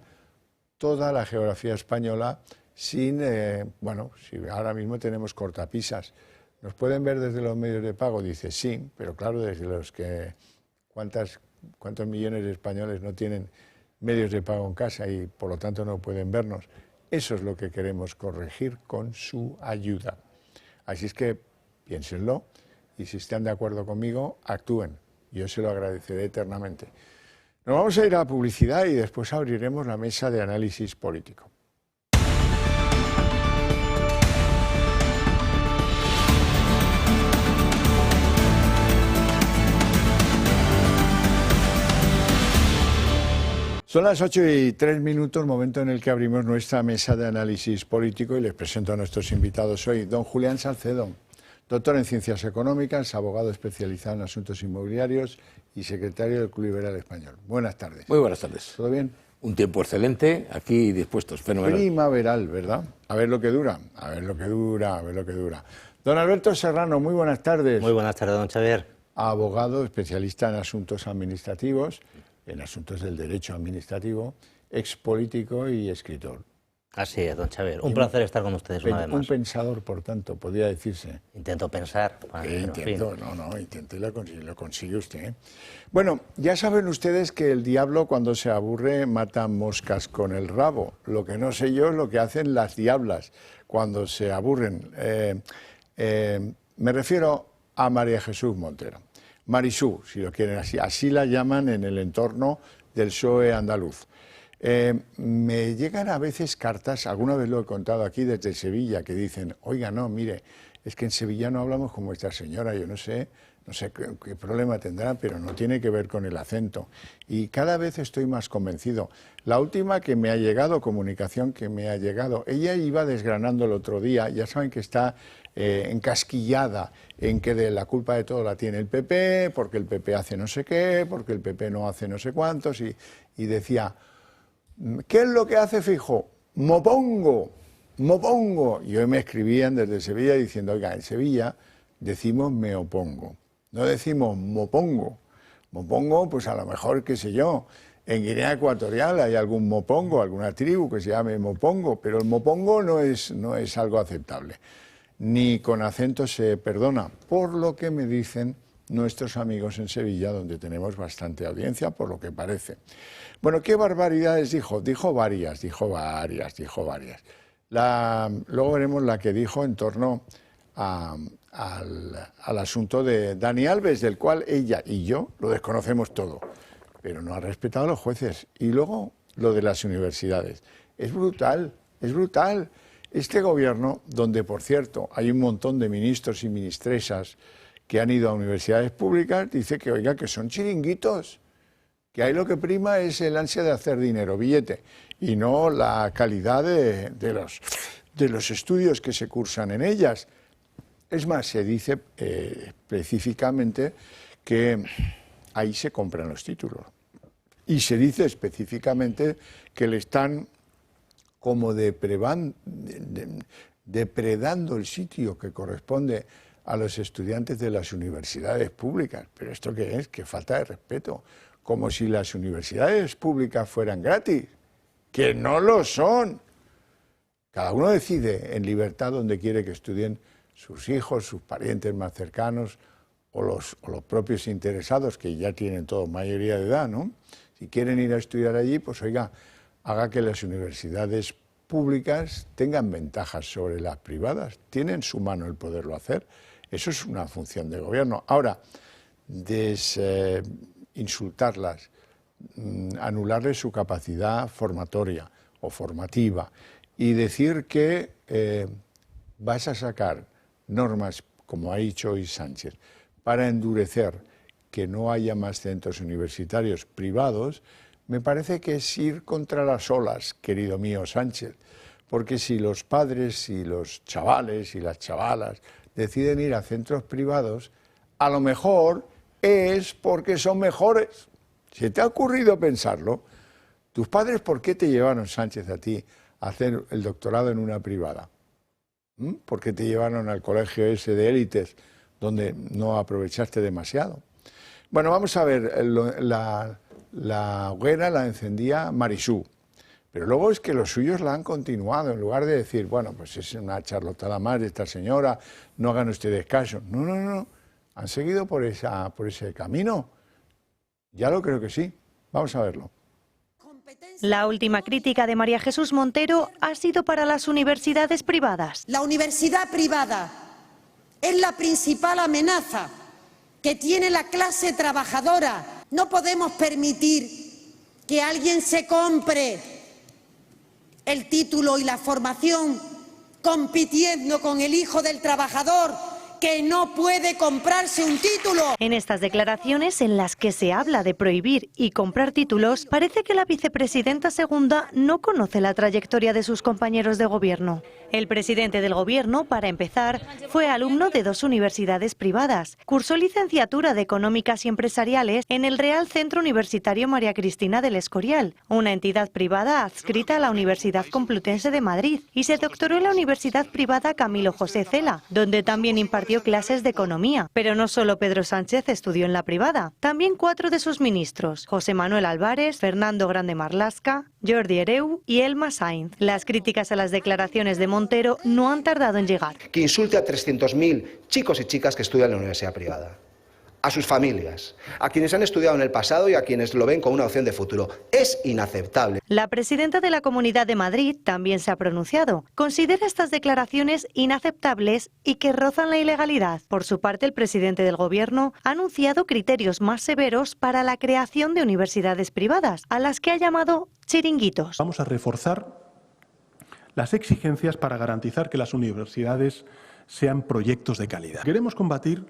toda la geografía española sin, si ahora mismo tenemos cortapisas. ¿Nos pueden ver desde los medios de pago? Dice sí, pero claro, desde los que... ¿Cuántos millones de españoles no tienen medios de pago en casa y por lo tanto no pueden vernos? Eso es lo que queremos corregir con su ayuda. Así es que piénsenlo y si están de acuerdo conmigo, actúen. Yo se lo agradeceré eternamente. Nos vamos a ir a la publicidad y después abriremos la mesa de análisis político. Son las 8:03, momento en el que abrimos nuestra mesa de análisis político y les presento a nuestros invitados hoy. Don Julián Salcedo, doctor en Ciencias Económicas, abogado especializado en asuntos inmobiliarios y secretario del Club Liberal Español. Buenas tardes. Muy buenas tardes. ¿Todo bien? Un tiempo excelente, aquí dispuestos, fenomenal. Primaveral, ¿verdad? A ver lo que dura, Don Alberto Serrano, muy buenas tardes. Muy buenas tardes, don Xavier. Abogado, especialista en asuntos administrativos, en asuntos del derecho administrativo, expolítico y escritor. Así es, don Xavier. Un placer estar con ustedes una vez más. Un pensador, por tanto, podría decirse. Intento pensar. Intento y lo consigue usted, ¿eh? Bueno, ya saben ustedes que el diablo cuando se aburre mata moscas con el rabo. Lo que no sé yo es lo que hacen las diablas cuando se aburren. Me refiero a María Jesús Montero. Marisú, si lo quieren así. Así la llaman en el entorno del PSOE andaluz. Me llegan a veces cartas, alguna vez lo he contado aquí desde Sevilla, que dicen, oiga, no, mire, es que en Sevilla no hablamos como esta señora, yo no sé qué problema tendrá, pero no tiene que ver con el acento. Y cada vez estoy más convencido. La última que me ha llegado, comunicación que me ha llegado, ella iba desgranando el otro día, ya saben que está encasquillada en que de la culpa de todo la tiene el PP, porque el PP hace no sé qué, porque el PP no hace no sé cuántos, y decía... ¿Qué es lo que hace Feijóo? Mopongo. Y hoy me escribían desde Sevilla diciendo, oiga, en Sevilla decimos me opongo, no decimos mopongo. Mopongo, pues a lo mejor, qué sé yo, en Guinea Ecuatorial hay algún mopongo, alguna tribu que se llame mopongo, pero el mopongo no es algo aceptable. Ni con acento se perdona, por lo que me dicen nuestros amigos en Sevilla, donde tenemos bastante audiencia, por lo que parece. Bueno, ¿qué barbaridades dijo? Dijo varias. Luego veremos la que dijo en torno al asunto de Dani Alves, del cual ella y yo lo desconocemos todo, pero no ha respetado a los jueces. Y luego lo de las universidades. Es brutal. Este gobierno, donde, por cierto, hay un montón de ministros y ministresas que han ido a universidades públicas, dice que, oiga, que son chiringuitos, que ahí lo que prima es el ansia de hacer dinero, billete, y no la calidad de los estudios que se cursan en ellas. Es más, se dice específicamente que ahí se compran los títulos. Y se dice específicamente que le están como depredando el sitio que corresponde a los estudiantes de las universidades públicas. ¿Pero esto qué es? ¡Qué falta de respeto! Como si las universidades públicas fueran gratis, que no lo son. Cada uno decide en libertad dónde quiere que estudien sus hijos, sus parientes más cercanos o los propios interesados, que ya tienen todos mayoría de edad, ¿no? Si quieren ir a estudiar allí, pues oiga, haga que las universidades públicas tengan ventajas sobre las privadas. Tiene en su mano el poderlo hacer. Eso es una función del gobierno. Ahora, insultarlas, anularles su capacidad formatoria o formativa y decir que vas a sacar normas, como ha dicho hoy Sánchez, para endurecer que no haya más centros universitarios privados, me parece que es ir contra las olas, querido mío Sánchez, porque si los padres y los chavales y las chavalas deciden ir a centros privados, a lo mejor es porque son mejores. ¿Se te ha ocurrido pensarlo? ¿Tus padres por qué te llevaron, Sánchez, a ti a hacer el doctorado en una privada? ¿Por qué te llevaron al colegio ese de élites donde no aprovechaste demasiado? Bueno, vamos a ver, la hoguera la encendía Marisú, pero luego es que los suyos la han continuado, en lugar de decir, bueno, pues es una charlotada más de esta señora, no hagan ustedes caso. No. ¿Han seguido por ese camino? Ya lo creo que sí. Vamos a verlo. La última crítica de María Jesús Montero ha sido para las universidades privadas. La universidad privada es la principal amenaza que tiene la clase trabajadora. No podemos permitir que alguien se compre el título y la formación compitiendo con el hijo del trabajador, que no puede comprarse un título. En estas declaraciones, en las que se habla de prohibir y comprar títulos, parece que la vicepresidenta segunda no conoce la trayectoria de sus compañeros de gobierno. El presidente del gobierno, para empezar, fue alumno de 2 universidades privadas. Cursó licenciatura de Económicas y Empresariales en el Real Centro Universitario María Cristina del Escorial, una entidad privada adscrita a la Universidad Complutense de Madrid, y se doctoró en la Universidad Privada Camilo José Cela, donde también impartió impartió clases de economía. Pero no solo Pedro Sánchez estudió en la privada, también 4 de sus ministros: José Manuel Álvarez, Fernando Grande Marlaska, Jordi Hereu y Elma Sainz. Las críticas a las declaraciones de Montero no han tardado en llegar. Que insulte a 300.000 chicos y chicas que estudian en la universidad privada, a sus familias, a quienes han estudiado en el pasado y a quienes lo ven como una opción de futuro. Es inaceptable. La presidenta de la Comunidad de Madrid también se ha pronunciado. Considera estas declaraciones inaceptables y que rozan la ilegalidad. Por su parte, el presidente del Gobierno ha anunciado criterios más severos para la creación de universidades privadas, a las que ha llamado chiringuitos. Vamos a reforzar las exigencias para garantizar que las universidades sean proyectos de calidad. Queremos combatir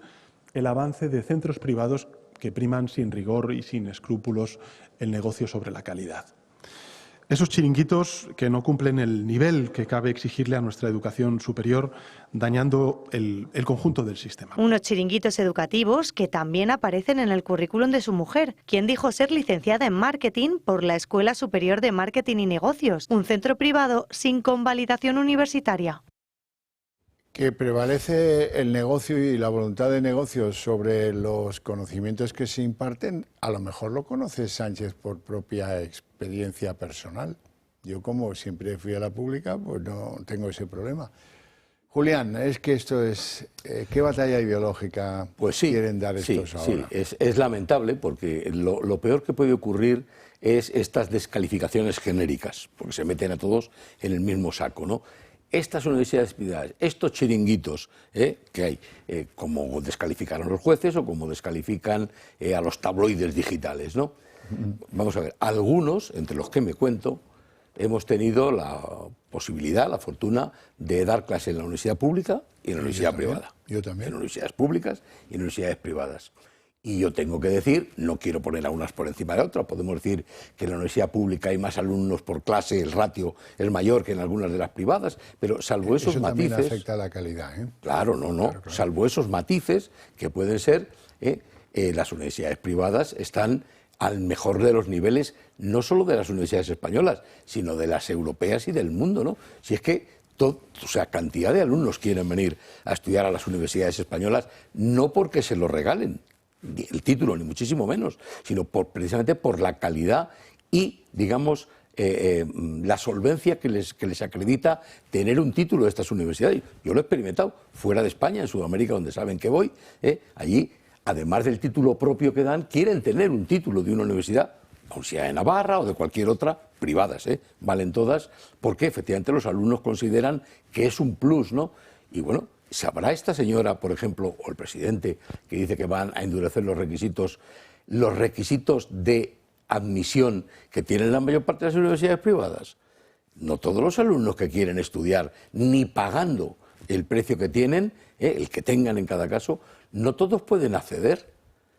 el avance de centros privados que priman sin rigor y sin escrúpulos el negocio sobre la calidad. Esos chiringuitos que no cumplen el nivel que cabe exigirle a nuestra educación superior, dañando el conjunto del sistema. Unos chiringuitos educativos que también aparecen en el currículum de su mujer, quien dijo ser licenciada en marketing por la Escuela Superior de Marketing y Negocios, un centro privado sin convalidación universitaria. Que prevalece el negocio y la voluntad de negocio sobre los conocimientos que se imparten, a lo mejor lo conoce Sánchez por propia experiencia personal. Yo, como siempre fui a la pública, pues no tengo ese problema. Julián, es que esto es... ¿qué batalla ideológica quieren dar estos ahora? Sí, es lamentable porque lo peor que puede ocurrir es estas descalificaciones genéricas, porque se meten a todos en el mismo saco, ¿no? Estas universidades privadas, estos chiringuitos que hay, como descalifican a los jueces o como descalifican a los tabloides digitales, ¿no? Vamos a ver, algunos, entre los que me cuento, hemos tenido la posibilidad, la fortuna de dar clase en la universidad pública y en la universidad privada. Yo también. En universidades públicas y en universidades privadas. Y yo tengo que decir, no quiero poner a unas por encima de otras, podemos decir que en la universidad pública hay más alumnos por clase, el ratio es mayor que en algunas de las privadas, pero salvo esos matices... Eso también afecta a la calidad, ¿eh? Claro, claro. Salvo esos matices que pueden ser, las universidades privadas están al mejor de los niveles, no solo de las universidades españolas, sino de las europeas y del mundo, ¿no? Si es que cantidad de alumnos quieren venir a estudiar a las universidades españolas, no porque se lo regalen el título, ni muchísimo menos, sino precisamente por la calidad y, digamos, la solvencia que les acredita tener un título de estas universidades. Yo lo he experimentado fuera de España, en Sudamérica, donde saben que voy. Allí, además del título propio que dan, quieren tener un título de una universidad, aun sea de Navarra o de cualquier otra, privadas, valen todas, porque efectivamente los alumnos consideran que es un plus, ¿no? Y bueno, ¿sabrá esta señora, por ejemplo, o el presidente, que dice que van a endurecer los requisitos de admisión que tienen la mayor parte de las universidades privadas? No todos los alumnos que quieren estudiar, ni pagando el precio que tienen, el que tengan en cada caso, no todos pueden acceder.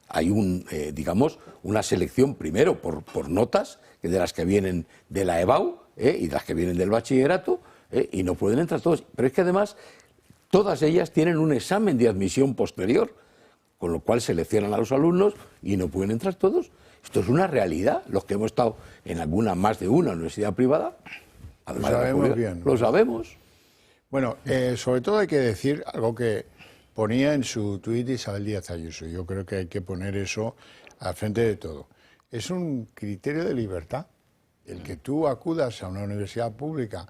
Hay una selección primero por notas, de las que vienen de la EBAU y de las que vienen del bachillerato, y no pueden entrar todos. Pero es que además todas ellas tienen un examen de admisión posterior, con lo cual seleccionan a los alumnos y no pueden entrar todos. Esto es una realidad. Los que hemos estado en más de una universidad privada, además lo sabemos bien. Lo sabemos. Bueno, sobre todo hay que decir algo que ponía en su tuit Isabel Díaz Ayuso. Yo creo que hay que poner eso al frente de todo. Es un criterio de libertad. El que tú acudas a una universidad pública.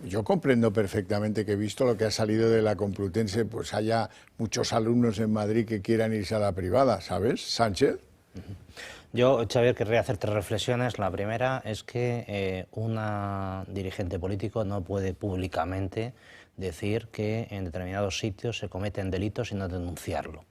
Yo comprendo perfectamente que, visto lo que ha salido de la Complutense, pues haya muchos alumnos en Madrid que quieran irse a la privada, ¿sabes, Sánchez? Yo, Xavier, querría hacer 3 reflexiones. La primera es que una dirigente político no puede públicamente decir que en determinados sitios se cometen delitos y no denunciarlo.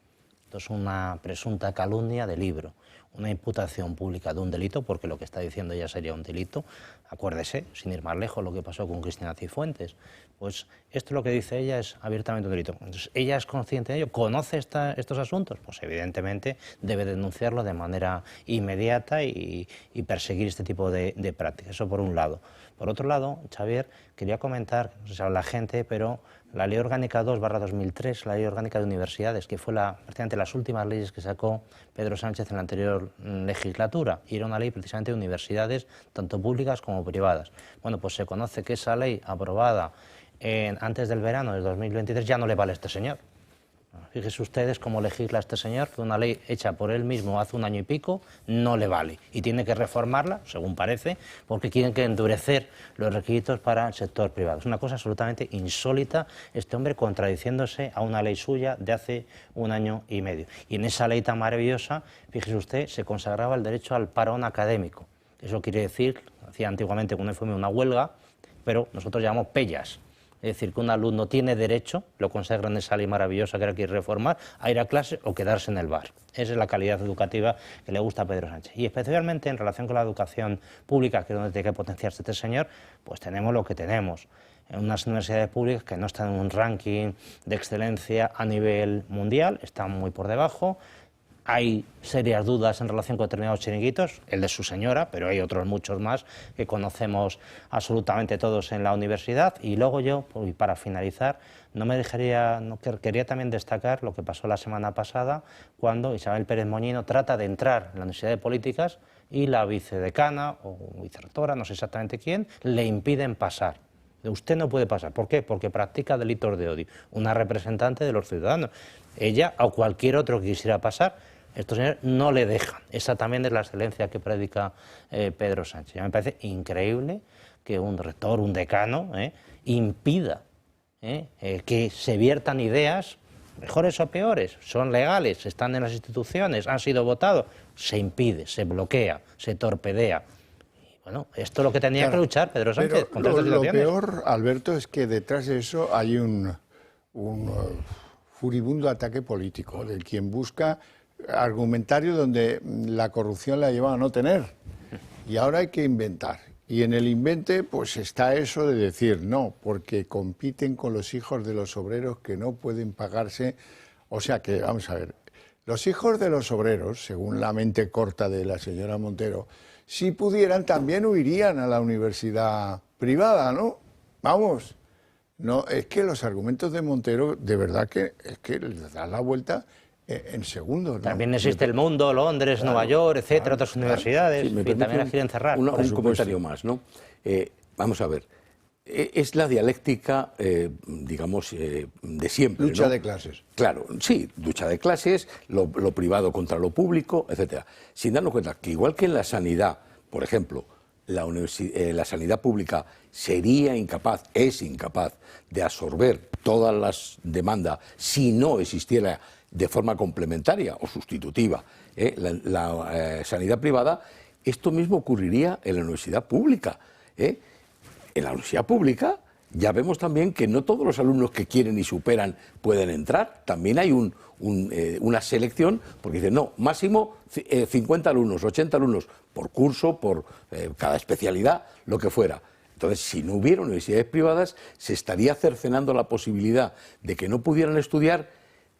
Esto es una presunta calumnia de libro, una imputación pública de un delito, porque lo que está diciendo ya sería un delito. Acuérdese, sin ir más lejos, lo que pasó con Cristina Cifuentes. Pues esto lo que dice ella es abiertamente un delito. Entonces, ¿ella es consciente de ello? ¿Conoce estos asuntos? Pues evidentemente debe denunciarlo de manera inmediata y perseguir este tipo de prácticas. Eso por un lado. Por otro lado, Xavier, quería comentar, no sé si habla la gente, pero la Ley Orgánica 2/2003, la Ley Orgánica de Universidades, que fue prácticamente las últimas leyes que sacó Pedro Sánchez en la anterior legislatura, y era una ley precisamente de universidades, tanto públicas como privadas. Bueno, pues se conoce que esa ley aprobada antes del verano de 2023 ya no le vale a este señor. Fíjense ustedes cómo legisla este señor, que una ley hecha por él mismo hace un año y pico no le vale y tiene que reformarla, según parece, porque quieren que endurecer los requisitos para el sector privado. Es una cosa absolutamente insólita, este hombre contradiciéndose a una ley suya de hace un año y medio. Y en esa ley tan maravillosa, fíjese usted, se consagraba el derecho al parón académico. Eso quiere decir, hacía antiguamente con una huelga, pero nosotros llamamos pellas. Es decir, que un alumno tiene derecho, lo consagra en esa ley maravillosa que ahora quiere reformar, a ir a clase o quedarse en el bar. Esa es la calidad educativa que le gusta a Pedro Sánchez. Y especialmente en relación con la educación pública, que es donde tiene que potenciarse este señor, pues tenemos lo que tenemos. En unas universidades públicas que no están en un ranking de excelencia a nivel mundial, están muy por debajo. Hay serias dudas en relación con determinados chiringuitos, el de su señora, pero hay otros muchos más que conocemos absolutamente todos en la universidad. Y luego yo, y para finalizar, quería también destacar lo que pasó la semana pasada, cuando Isabel Pérez Moñino trata de entrar en la Universidad de Políticas y la vicedecana o vicerrectora, no sé exactamente quién, le impiden pasar. Usted no puede pasar. ¿Por qué? Porque practica delitos de odio. Una representante de los ciudadanos. Ella o cualquier otro que quisiera pasar, estos señores no le dejan. Esa también es la excelencia que predica Pedro Sánchez. Ya me parece increíble que un rector, un decano, impida que se viertan ideas, mejores o peores, son legales, están en las instituciones, han sido votados. Se impide, se bloquea, se torpedea. Y bueno, esto es lo que tenía que luchar Pedro Sánchez contra estas situaciones. Lo peor, Alberto, es que detrás de eso hay un furibundo ataque político del quien busca argumentario donde la corrupción la ha llevado a no tener. Y ahora hay que inventar. Y en el invente pues está eso de decir no, porque compiten con los hijos de los obreros que no pueden pagarse. O sea que, vamos a ver, los hijos de los obreros, según la mente corta de la señora Montero, si pudieran también huirían a la universidad privada, ¿no? Vamos. No, es que los argumentos de Montero, de verdad que es que les dan la vuelta en segundos, ¿no? También existe El Mundo, Londres, Nueva York, etcétera, otras universidades, Sí, y también las quieren cerrar. Un comentario más, ¿no? Vamos a ver, es la dialéctica, digamos, de siempre, Lucha ¿no? de clases. Claro, sí, lucha de clases, lo privado contra lo público, etcétera. Sin darnos cuenta que igual que en la sanidad, por ejemplo, la sanidad pública sería incapaz, es incapaz de absorber todas las demandas si no existiera de forma complementaria o sustitutiva la sanidad privada. Esto mismo ocurriría en la universidad pública. En la universidad pública ya vemos también que no todos los alumnos que quieren y superan pueden entrar. También hay una selección, porque dicen, no, máximo 50 alumnos, 80 alumnos por curso, por cada especialidad, lo que fuera. Entonces, si no hubiera universidades privadas, se estaría cercenando la posibilidad de que no pudieran estudiar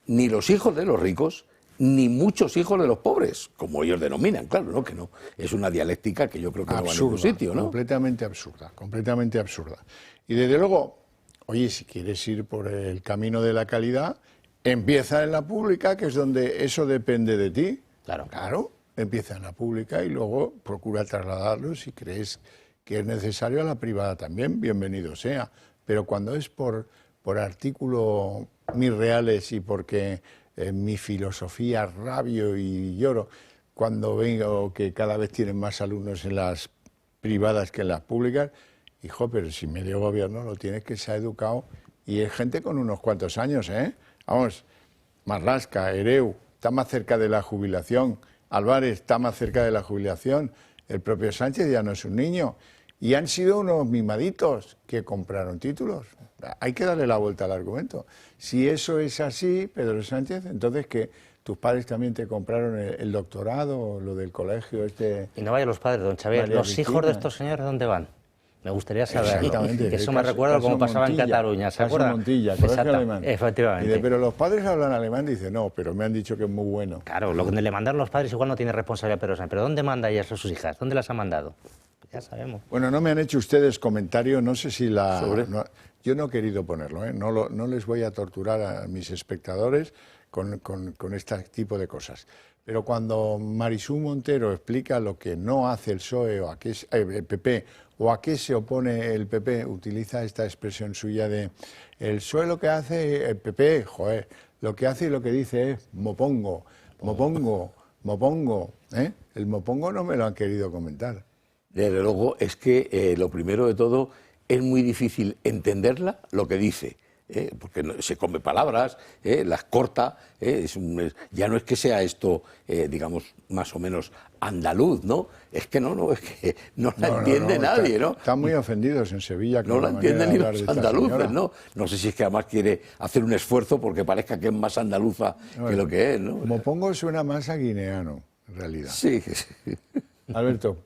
ni los hijos de los ricos, ni muchos hijos de los pobres, como ellos denominan, claro, ¿no? Que no. Es una dialéctica que yo creo que no va a ningún sitio, ¿no? Completamente absurda, completamente absurda. Y desde luego, oye, si quieres ir por el camino de la calidad, empieza en la pública, que es donde eso depende de ti. Claro, empieza en la pública y luego procura trasladarlo, si crees que es necesario, a la privada también, bienvenido sea. Pero cuando es por artículo mis reales y porque mi filosofía rabio y lloro cuando vengo que cada vez tienen más alumnos en las privadas que en las públicas, hijo, pero si medio gobierno lo tienes que ser educado y es gente con unos cuantos años, ¿eh? Vamos, Marlaska, Ereu, está más cerca de la jubilación, Álvarez está más cerca de la jubilación, el propio Sánchez ya no es un niño. Y han sido unos mimaditos que compraron títulos. Hay que darle la vuelta al argumento. Si eso es así, Pedro Sánchez, entonces que tus padres también te compraron el doctorado, lo del colegio este... Y no vayan los padres, don Xavier. María ¿Los Cristina. hijos de estos señores dónde van? Me gustaría saberlo. Exactamente. Que eso me recuerda cómo pasaba en Cataluña, ¿se acuerdan? Montilla, colegio alemán. Efectivamente. Y dice, pero los padres hablan alemán, dice, no, pero me han dicho que es muy bueno. Claro, lo que le mandaron los padres igual no tiene responsabilidad Pedro Sánchez. Pero ¿dónde manda ella a sus hijas? ¿Dónde las ha mandado? Ya sabemos. Bueno, no me han hecho ustedes comentario, no sé si la... No, yo no he querido ponerlo, ¿eh? No les voy a torturar a mis espectadores con este tipo de cosas. Pero cuando Marisú Montero explica lo que no hace el PSOE o el PP, o a qué se opone el PP, utiliza esta expresión suya de el PSOE lo que hace, el PP, joder, lo que hace y lo que dice es mopongo, mopongo, mopongo. El mopongo no me lo han querido comentar. Desde luego es que lo primero de todo es muy difícil entenderla lo que dice. Porque se come palabras, las corta, ya no es que sea esto, digamos, más o menos andaluz, ¿no? Es que es que no la entiende nadie, ¿no? Están muy ofendidos en Sevilla. No la entienden ni los andaluces, ¿no? No sé si es que además quiere hacer un esfuerzo porque parezca que es más andaluza que lo que es, ¿no? Mopongo suena más a guineano, en realidad. Sí. Alberto.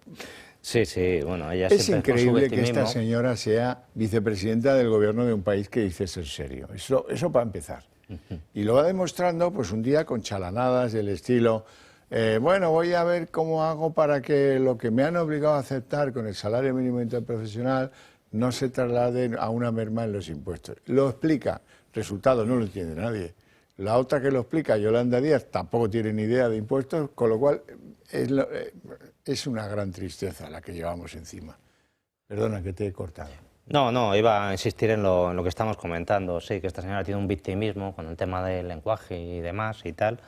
Sí, bueno, ella es increíble que esta señora sea vicepresidenta del gobierno de un país que dice ser serio. Eso para empezar. Y lo va demostrando pues un día con chalanadas del estilo, bueno, voy a ver cómo hago para que lo que me han obligado a aceptar con el salario mínimo interprofesional no se traslade a una merma en los impuestos. Lo explica. Resultado, no lo entiende nadie. La otra que lo explica, Yolanda Díaz, tampoco tiene ni idea de impuestos, con lo cual es una gran tristeza la que llevamos encima. Perdona que te he cortado. No, iba a insistir en lo que estamos comentando. Sí, que esta señora tiene un victimismo con el tema del lenguaje y demás y tal.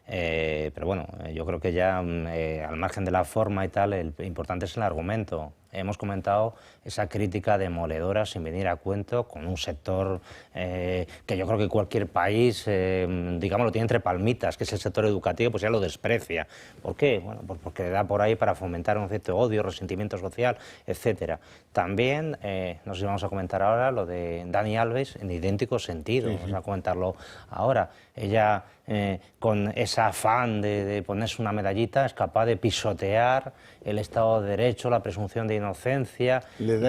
Pero bueno, yo creo que ya al margen de la forma y tal, el importante es el argumento. Hemos comentado esa crítica demoledora sin venir a cuento con un sector que yo creo que cualquier país, digamos, lo tiene entre palmitas, que es el sector educativo, pues ya lo desprecia. ¿Por qué? Bueno, pues porque da por ahí para fomentar un cierto odio, resentimiento social, etcétera. También, no sé si vamos a comentar ahora lo de Dani Alves en idéntico sentido, vamos a comentarlo ahora. Ella, con ese afán de ponerse una medallita, es capaz de pisotear el Estado de Derecho, la presunción de inocencia,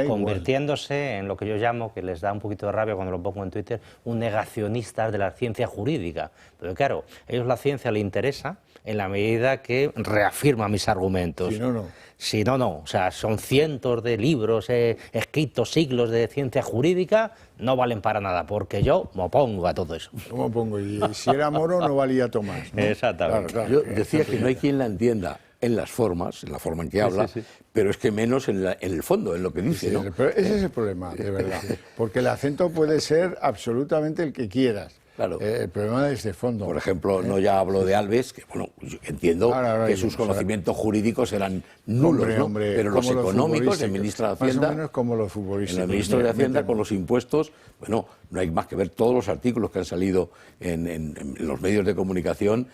convirtiéndose en lo que yo llamo, que les da un poquito de rabia cuando lo pongo en Twitter, un negacionista de la ciencia jurídica. Pero claro, a ellos la ciencia le interesa en la medida que reafirma mis argumentos. Si no, no. Si no, no. O sea, son cientos de libros escritos, siglos de ciencia jurídica, no valen para nada, porque yo me opongo a todo eso. ¿Cómo opongo? Y si era Moro no valía Tomás, ¿no? Exactamente. Claro, Yo decía que no hay quien la entienda en las formas, en la forma en que habla, pero es que menos en el fondo, en lo que dice, ¿no? Pero ese es el problema, de verdad. Porque el acento puede ser absolutamente el que quieras. Claro. El problema es de fondo. Por ejemplo, no ya hablo de Alves, que bueno, yo entiendo que sus conocimientos jurídicos eran nulos, ¿no? Pero los económicos, el ministro de Hacienda, más o menos como los futbolísticos. El ministro de Hacienda con los impuestos, bueno, no hay más que ver todos los artículos que han salido en los medios de comunicación,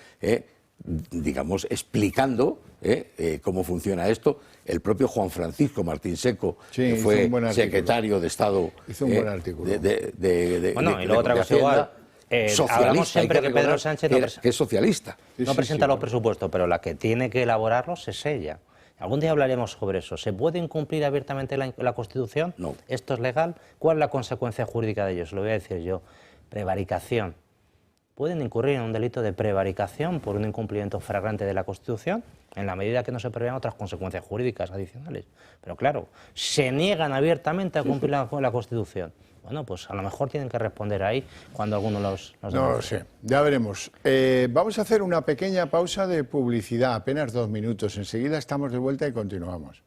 digamos, explicando cómo funciona esto. El propio Juan Francisco Martín Seco, que fue secretario de Estado, hizo un buen artículo. Bueno, y luego otra cosa igual. Hablamos siempre que Pedro Sánchez que es socialista. No presenta los presupuestos, pero la que tiene que elaborarlos es ella. Algún día hablaremos sobre eso. ¿Se puede incumplir abiertamente la Constitución? No. ¿Esto es legal? ¿Cuál es la consecuencia jurídica de ello? Se lo voy a decir yo. Prevaricación. ¿Pueden incurrir en un delito de prevaricación por un incumplimiento flagrante de la Constitución? En la medida que no se prevean otras consecuencias jurídicas adicionales. Pero claro, se niegan abiertamente a cumplir la Constitución. Bueno, pues a lo mejor tienen que responder ahí cuando alguno los no lo sé, ya veremos. Vamos a hacer una pequeña pausa de publicidad, apenas 2 minutos. Enseguida estamos de vuelta y continuamos.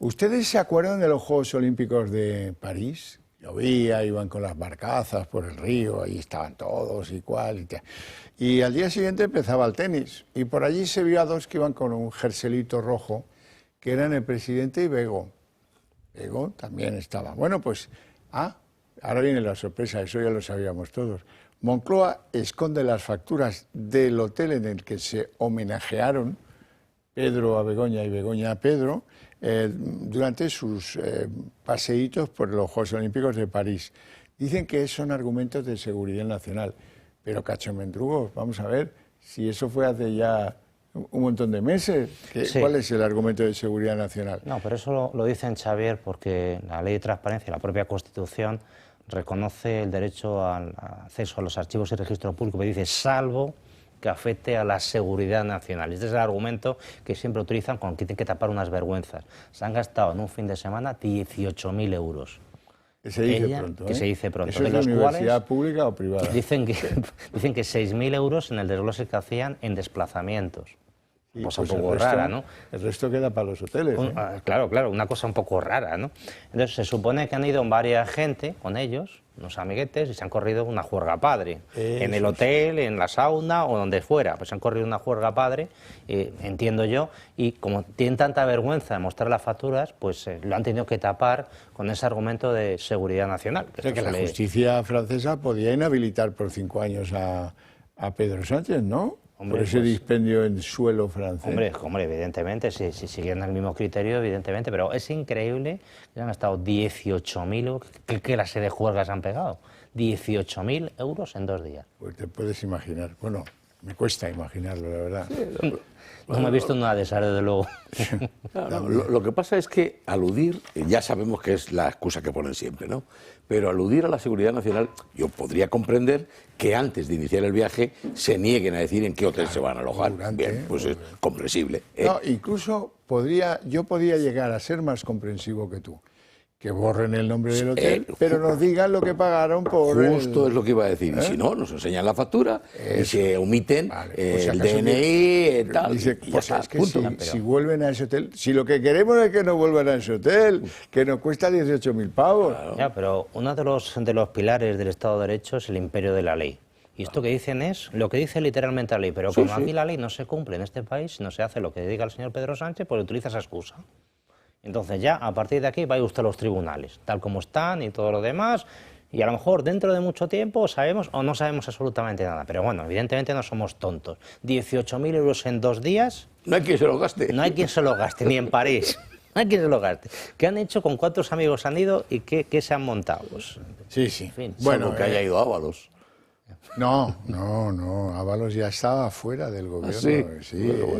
¿Ustedes se acuerdan de los Juegos Olímpicos de París? Llovía, iban con las barcazas por el río, ahí estaban todos y cual. Y al día siguiente empezaba el tenis. Y por allí se vio a dos que iban con un jerselito rojo, que eran el presidente y Bego. Bego también estaba. Bueno, pues, ahora viene la sorpresa, eso ya lo sabíamos todos. Moncloa esconde las facturas del hotel en el que se homenajearon Pedro a Begoña y Begoña a Pedro, durante sus paseitos por los Juegos Olímpicos de París. Dicen que son argumentos de seguridad nacional, pero cachomendrugos, vamos a ver si eso fue hace ya un montón de meses. ¿Cuál es el argumento de seguridad nacional? No, pero eso lo dicen, Xavier, porque la Ley de Transparencia y la propia Constitución reconoce el derecho al acceso a los archivos y registro público, que dice salvo que afecte a la seguridad nacional. Este es el argumento que siempre utilizan cuando tienen que tapar unas vergüenzas. Se han gastado en un fin de semana 18.000 euros. Que se dice ella, pronto, que se dice pronto. ¿Eso de es de los universidad cuales pública o privada? dicen que 6.000 euros en el desglose que hacían en desplazamientos. Y Cosa pues un poco el resto- rara, ¿no? El resto queda para los hoteles. ¿eh? Claro, claro, una cosa un poco rara, ¿no? Entonces se supone que han ido varias gente con ellos, unos amiguetes, y se han corrido una juerga padre. En el hotel, en la sauna o donde fuera, pues se han corrido una juerga padre, entiendo yo, y como tienen tanta vergüenza de mostrar las facturas, pues lo han tenido que tapar con ese argumento de seguridad nacional. O sea que la justicia francesa podía inhabilitar por 5 años a Pedro Sánchez, ¿no? Hombre, por ese pues, dispendio en suelo francés. Hombre, evidentemente, si siguen el mismo criterio, evidentemente, pero es increíble que han gastado 18.000, ¿qué clase de juergas han pegado? 18.000 euros en 2 días. Pues te puedes imaginar. Bueno, me cuesta imaginarlo, la verdad. No me he visto nada de esas, desde luego. Claro, lo que pasa es que aludir, ya sabemos que es la excusa que ponen siempre, ¿no? Pero aludir a la seguridad nacional, yo podría comprender que antes de iniciar el viaje se nieguen a decir en qué hotel se van a alojar. Bien, pues es comprensible. No, incluso yo podría llegar a ser más comprensivo que tú. Que borren el nombre del hotel, pero nos digan lo que pagaron por Justo es lo que iba a decir. Y si no, nos enseñan la factura y se omiten si el acaso DNI, tal. Dice, y ya pues está, es que punto. si vuelven a ese hotel, si lo que queremos es que no vuelvan a ese hotel, que nos cuesta 18.000 pavos. Ya, pero uno de los pilares del Estado de Derecho es el imperio de la ley. Y esto que dicen es lo que dice literalmente la ley, pero como aquí la ley no se cumple en este país, no se hace lo que diga el señor Pedro Sánchez, pues utiliza esa excusa. Entonces ya, a partir de aquí, vaya usted a los tribunales, tal como están y todo lo demás, y a lo mejor dentro de mucho tiempo sabemos o no sabemos absolutamente nada. Pero bueno, evidentemente no somos tontos. 18.000 euros en 2 días... No hay quien se lo gaste. No hay quien se lo gaste, ni en París. No hay quien se lo gaste. ¿Qué han hecho? ¿Con cuántos amigos han ido? ¿Y qué se han montado? Pues, sí, sí. En fin, bueno, que haya ido Ábalos. No, Ábalos ya estaba fuera del gobierno. Sí,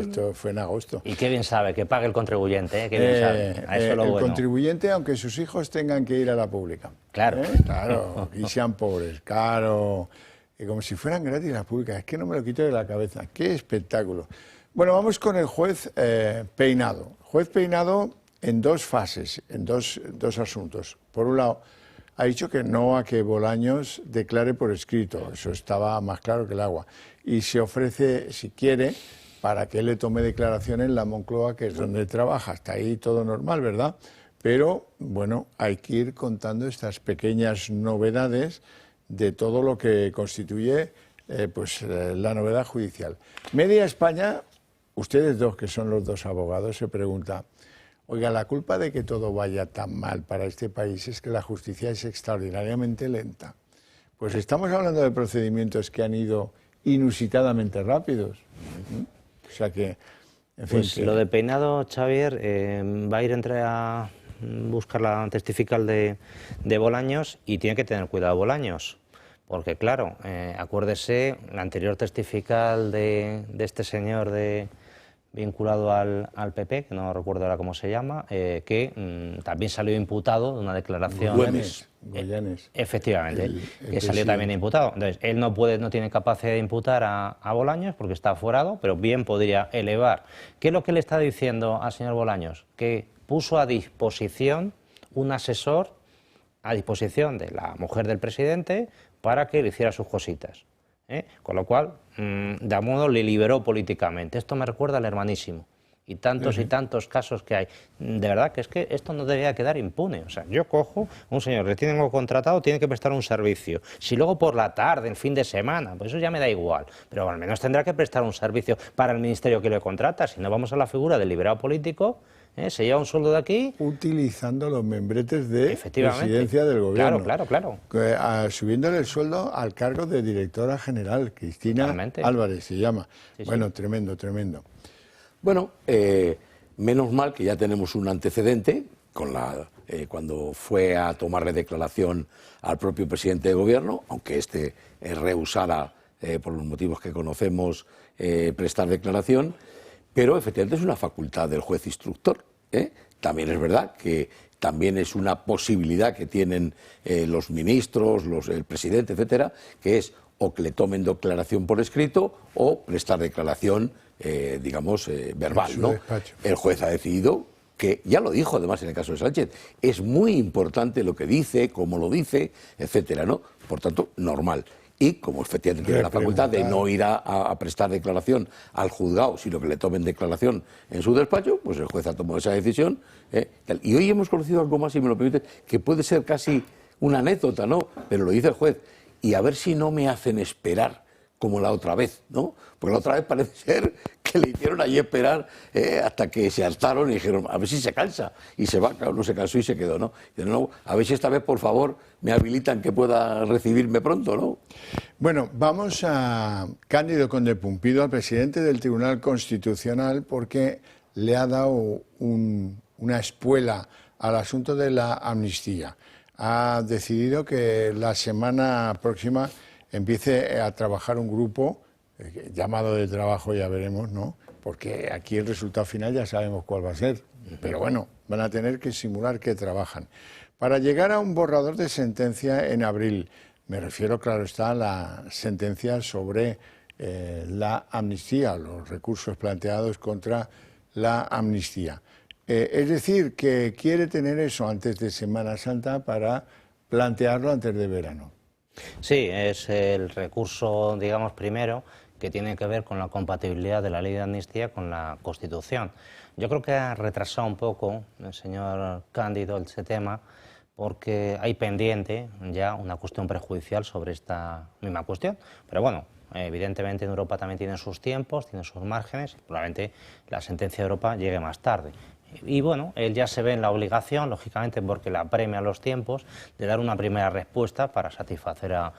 esto fue en agosto. Y qué bien sabe, que pague el contribuyente, ¿eh? Qué bien sabe. A eso lo el bueno. contribuyente, aunque sus hijos tengan que ir a la pública. Claro. Claro, y sean pobres, caro, y como si fueran gratis las públicas. Es que no me lo quito de la cabeza. ¡Qué espectáculo! Bueno, vamos con el juez Peinado. Juez Peinado en 2 fases, en dos asuntos. Por un lado, ha dicho que no a que Bolaños declare por escrito, eso estaba más claro que el agua, y se ofrece, si quiere, para que él le tome declaración en la Moncloa, que es donde trabaja. Hasta ahí todo normal, ¿verdad? Pero, bueno, hay que ir contando estas pequeñas novedades de todo lo que constituye la novedad judicial. Media España, ustedes dos, que son los 2 abogados, se pregunta... Oiga, la culpa de que todo vaya tan mal para este país es que la justicia es extraordinariamente lenta. Pues estamos hablando de procedimientos que han ido inusitadamente rápidos. O sea que, en fin... Pues lo de Peinado, Xavier, va a ir a buscar la testifical de Bolaños y tiene que tener cuidado Bolaños. Porque, claro, acuérdese, la anterior testifical de este señor vinculado al PP, que no recuerdo ahora cómo se llama, que también salió imputado de una declaración... Goyanes. Efectivamente, el que salió también imputado. Entonces, él no tiene capacidad de imputar a Bolaños porque está aforado, pero bien podría elevar. ¿Qué es lo que le está diciendo al señor Bolaños? Que puso a disposición un asesor a disposición de la mujer del presidente para que le hiciera sus cositas. Con lo cual, de algún modo le liberó políticamente. Esto me recuerda al Hermanísimo. Y tantos y tantos casos que hay. De verdad que es que esto no debería quedar impune. O sea, yo cojo a un señor, le tengo contratado, tiene que prestar un servicio. Si luego por la tarde, el fin de semana, pues eso ya me da igual. Pero al menos tendrá que prestar un servicio para el ministerio que le contrata. Si no, vamos a la figura del liberado político, se lleva un sueldo de aquí... Utilizando los membretes de presidencia del gobierno. Claro. Subiéndole el sueldo al cargo de directora general, Cristina Álvarez se llama. Sí, bueno, tremendo. Bueno, menos mal que ya tenemos un antecedente cuando fue a tomarle declaración al propio presidente de gobierno, aunque este rehusara, por los motivos que conocemos, prestar declaración, pero efectivamente es una facultad del juez instructor. También es verdad que también es una posibilidad que tienen los ministros, el presidente, etcétera, que es o que le tomen declaración por escrito o prestar declaración, verbal, ¿no? El juez ha decidido que ya lo dijo además en el caso de Sánchez, es muy importante lo que dice, cómo lo dice, etcétera, ¿no? Por tanto, normal. Y como efectivamente tiene la facultad de no ir a prestar declaración al juzgado, sino que le tomen declaración en su despacho, pues el juez ha tomado esa decisión. Y hoy hemos conocido algo más, si me lo permite, que puede ser casi una anécdota, ¿no? Pero lo dice el juez. Y a ver si no me hacen esperar como la otra vez, ¿no? Porque la otra vez parece ser que le hicieron allí esperar hasta que se hartaron y dijeron, a ver si se cansa. Y se va, claro, no se cansó y se quedó, ¿no? Y no, a ver si esta vez, por favor, me habilitan que pueda recibirme pronto, ¿no? Bueno, vamos a Cándido Conde Pumpido, al presidente del Tribunal Constitucional, porque le ha dado una espuela al asunto de la amnistía. Ha decidido que la semana próxima empiece a trabajar un grupo llamado de trabajo, ya veremos, ¿no? Porque aquí el resultado final ya sabemos cuál va a ser, pero bueno, van a tener que simular que trabajan. Para llegar a un borrador de sentencia en abril, me refiero, claro está, a la sentencia sobre la amnistía, los recursos planteados contra la amnistía. Es decir, que quiere tener eso antes de Semana Santa para plantearlo antes de verano. Sí, es el recurso, digamos, primero, que tiene que ver con la compatibilidad de la ley de amnistía con la Constitución. Yo creo que ha retrasado un poco el señor Cándido ese tema, porque hay pendiente ya una cuestión prejudicial sobre esta misma cuestión. Pero bueno, evidentemente en Europa también tiene sus tiempos, tiene sus márgenes, probablemente la sentencia de Europa llegue más tarde. Y bueno, él ya se ve en la obligación, lógicamente porque la apremia los tiempos, de dar una primera respuesta para satisfacer a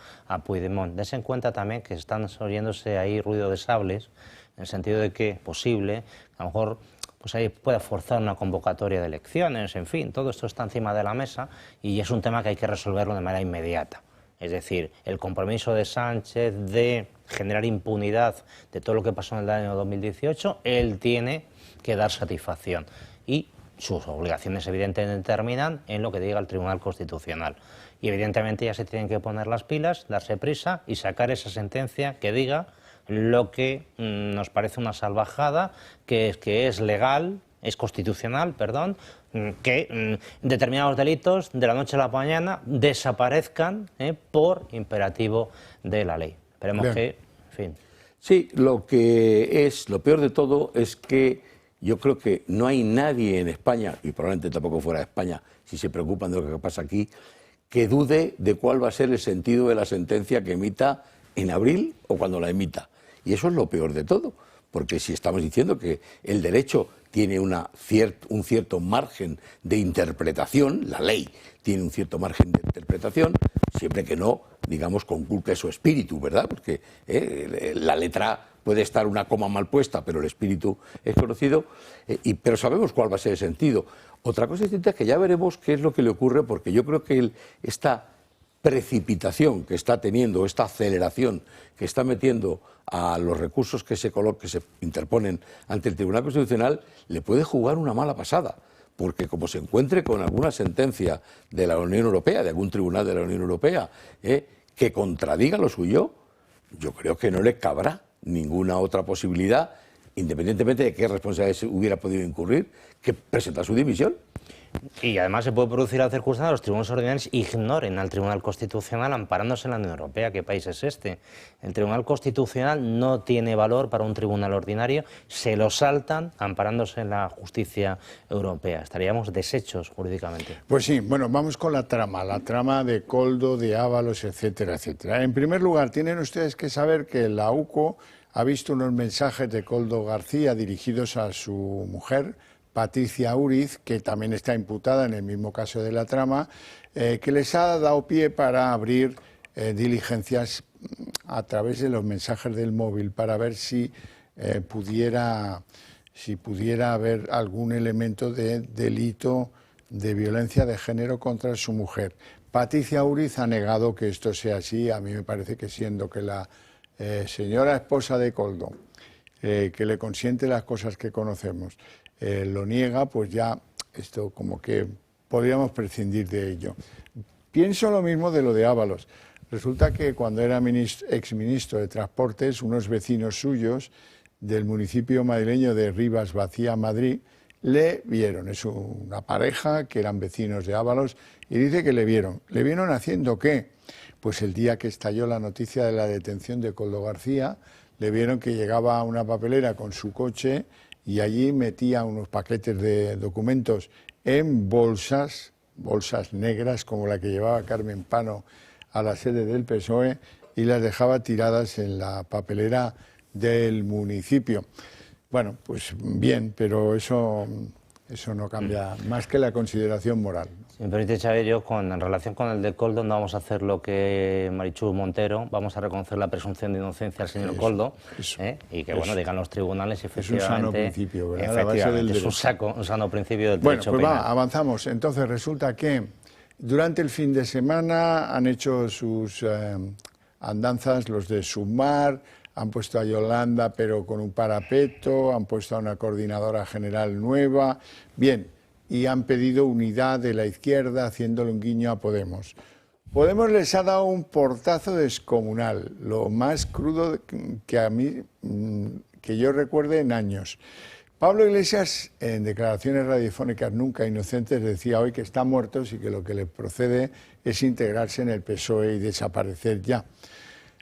Puigdemont. Dese en cuenta también que están oyéndose ahí ruido de sables, en el sentido de que posible, a lo mejor pues ahí pueda forzar una convocatoria de elecciones, en fin, todo esto está encima de la mesa y es un tema que hay que resolverlo de manera inmediata. Es decir, el compromiso de Sánchez de generar impunidad de todo lo que pasó en el año 2018, él tiene que dar satisfacción. Y sus obligaciones evidentemente terminan en lo que diga el Tribunal Constitucional. Y evidentemente ya se tienen que poner las pilas, darse prisa y sacar esa sentencia que diga lo que nos parece una salvajada, que es legal, es constitucional, perdón, que determinados delitos de la noche a la mañana desaparezcan por imperativo de la ley. Esperemos que, en fin. Sí, lo peor de todo es que yo creo que no hay nadie en España, y probablemente tampoco fuera de España, si se preocupan de lo que pasa aquí, que dude de cuál va a ser el sentido de la sentencia que emita en abril o cuando la emita. Y eso es lo peor de todo, porque si estamos diciendo que el derecho tiene un cierto margen de interpretación, la ley tiene un cierto margen de interpretación, siempre que no, digamos, conculque su espíritu, ¿verdad? Porque la letra puede estar una coma mal puesta, pero el espíritu es conocido, pero sabemos cuál va a ser el sentido. Otra cosa distinta es que ya veremos qué es lo que le ocurre, porque yo creo que esta precipitación que está teniendo, esta aceleración que está metiendo a los recursos que se interponen ante el Tribunal Constitucional, le puede jugar una mala pasada, porque como se encuentre con alguna sentencia de la Unión Europea, de algún tribunal de la Unión Europea, que contradiga lo suyo, yo creo que no le cabrá ninguna otra posibilidad, independientemente de qué responsabilidades hubiera podido incurrir, que presentar su dimisión. Y además se puede producir la circunstancia que los tribunales ordinarios ignoren al Tribunal Constitucional amparándose en la Unión Europea. ¿Qué país es este? El Tribunal Constitucional no tiene valor para un tribunal ordinario, se lo saltan amparándose en la justicia europea. Estaríamos deshechos jurídicamente. Pues sí, bueno, vamos con la trama de Koldo, de Ábalos, etcétera, etcétera. En primer lugar, tienen ustedes que saber que la UCO ha visto unos mensajes de Koldo García dirigidos a su mujer, Patricia Úriz, que también está imputada en el mismo caso de la trama, que les ha dado pie para abrir diligencias a través de los mensajes del móvil para ver si pudiera haber algún elemento de delito de violencia de género contra su mujer. Patricia Úriz ha negado que esto sea así. A mí me parece que siendo que la señora esposa de Koldo, que le consiente las cosas que conocemos, lo niega, pues ya esto como que podríamos prescindir de ello. Pienso lo mismo de lo de Ábalos. Resulta que cuando era exministro de Transportes, unos vecinos suyos del municipio madrileño de Rivas Vacía, Madrid, le vieron. Es una pareja que eran vecinos de Ábalos y dice que le vieron. ¿Le vieron haciendo qué? Pues el día que estalló la noticia de la detención de Koldo García, le vieron que llegaba a una papelera con su coche y allí metía unos paquetes de documentos en bolsas negras como la que llevaba Carmen Pano a la sede del PSOE y las dejaba tiradas en la papelera del municipio. Bueno, pues bien, pero eso no cambia más que la consideración moral. Si me permite, Xavier, yo en relación con el de Koldo no vamos a hacer lo que Marichu Montero, vamos a reconocer la presunción de inocencia al señor Koldo y que bueno, digan los tribunales efectivamente. Es un sano principio, ¿verdad? Efectivamente, es un sano principio del derecho penal. Bueno, pues avanzamos. Entonces resulta que durante el fin de semana han hecho sus andanzas los de Sumar, han puesto a Yolanda pero con un parapeto, han puesto a una coordinadora general nueva, bien, y han pedido unidad de la izquierda haciéndole un guiño a Podemos. Podemos les ha dado un portazo descomunal, lo más crudo que yo recuerde en años. Pablo Iglesias, en declaraciones radiofónicas nunca inocentes, decía hoy que está muerto y que lo que le procede es integrarse en el PSOE y desaparecer ya.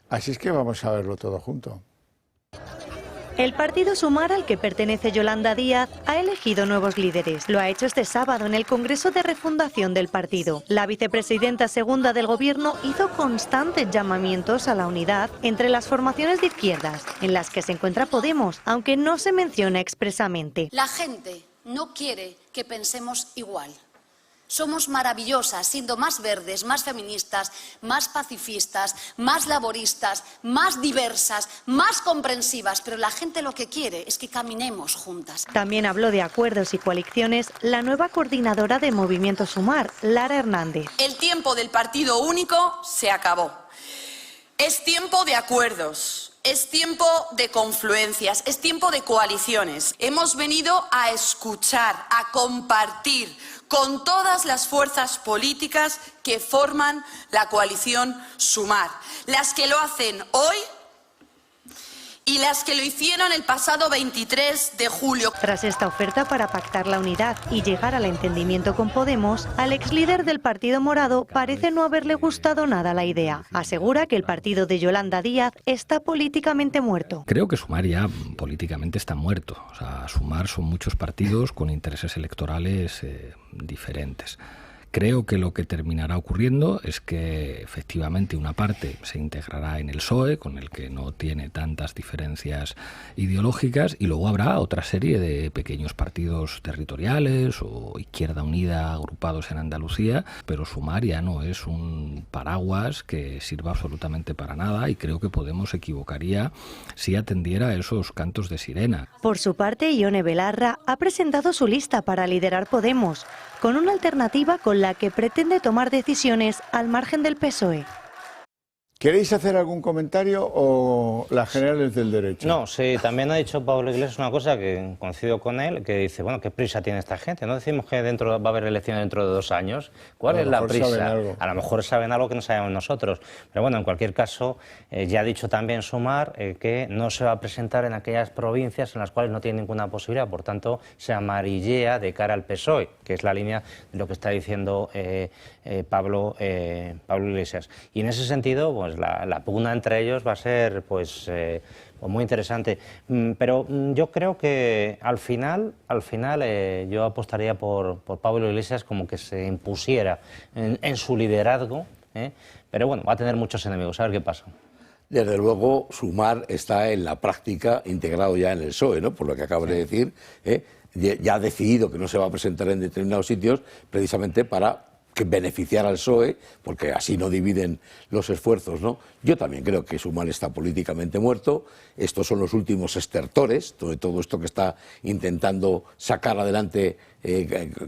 Así es que vamos a verlo todo junto. El partido Sumar, al que pertenece Yolanda Díaz, ha elegido nuevos líderes. Lo ha hecho este sábado en el Congreso de Refundación del partido. La vicepresidenta segunda del Gobierno hizo constantes llamamientos a la unidad entre las formaciones de izquierdas, en las que se encuentra Podemos, aunque no se menciona expresamente. La gente no quiere que pensemos igual. Somos maravillosas, siendo más verdes, más feministas, más pacifistas, más laboristas, más diversas, más comprensivas, pero la gente lo que quiere es que caminemos juntas. También habló de acuerdos y coaliciones la nueva coordinadora de Movimiento Sumar, Lara Hernández. El tiempo del partido único se acabó. Es tiempo de acuerdos. Es tiempo de confluencias, es tiempo de coaliciones. Hemos venido a escuchar, a compartir con todas las fuerzas políticas que forman la coalición Sumar, las que lo hacen hoy y las que lo hicieron el pasado 23 de julio. Tras esta oferta para pactar la unidad y llegar al entendimiento con Podemos, al exlíder del Partido Morado parece no haberle gustado nada la idea. Asegura que el partido de Yolanda Díaz está políticamente muerto. Creo que Sumar ya políticamente está muerto. O sea, Sumar son muchos partidos con intereses electorales diferentes. Creo que lo que terminará ocurriendo es que efectivamente una parte se integrará en el PSOE, con el que no tiene tantas diferencias ideológicas, y luego habrá otra serie de pequeños partidos territoriales o Izquierda Unida agrupados en Andalucía, pero Sumar ya no es un paraguas que sirva absolutamente para nada y creo que Podemos se equivocaría si atendiera a esos cantos de sirena. Por su parte, Ione Belarra ha presentado su lista para liderar Podemos, con una alternativa con la que pretende tomar decisiones al margen del PSOE. ¿Queréis hacer algún comentario o las generales del derecho? No, sí, también ha dicho Pablo Iglesias una cosa que coincido con él, que dice, bueno, ¿qué prisa tiene esta gente? No decimos que va a haber elecciones dentro de 2 años. ¿Cuál es la prisa? A lo mejor saben algo que no sabemos nosotros. Pero bueno, en cualquier caso, ya ha dicho también Sumar que no se va a presentar en aquellas provincias en las cuales no tiene ninguna posibilidad. Por tanto, se amarillea de cara al PSOE, que es la línea de lo que está diciendo Pablo Iglesias. Y en ese sentido, pues la pugna entre ellos va a ser pues muy interesante. Pero yo creo que al final yo apostaría por Pablo Iglesias como que se impusiera en su liderazgo, pero bueno, va a tener muchos enemigos, a ver qué pasa. Desde luego, Sumar está en la práctica integrado ya en el PSOE, ¿no? Por lo que acabo de decir, ya ha decidido que no se va a presentar en determinados sitios precisamente para beneficiar al PSOE, porque así no dividen los esfuerzos, ¿no? Yo también creo que Sumar está políticamente muerto. Estos son los últimos estertores, todo esto que está intentando sacar adelante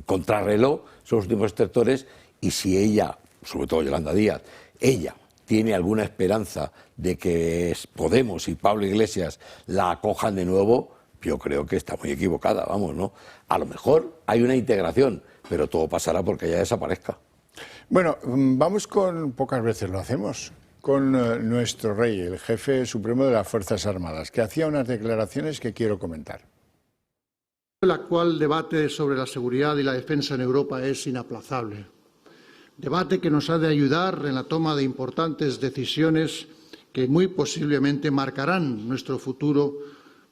contrarreloj, son los últimos estertores, y si ella, sobre todo Yolanda Díaz, ella tiene alguna esperanza de que Podemos y Pablo Iglesias la acojan de nuevo, yo creo que está muy equivocada, vamos, ¿no? A lo mejor hay una integración, pero todo pasará porque ella desaparezca. Bueno, vamos con, pocas veces lo hacemos, con nuestro rey, el jefe supremo de las Fuerzas Armadas, que hacía unas declaraciones que quiero comentar. El actual debate sobre la seguridad y la defensa en Europa es inaplazable. Debate que nos ha de ayudar en la toma de importantes decisiones que muy posiblemente marcarán nuestro futuro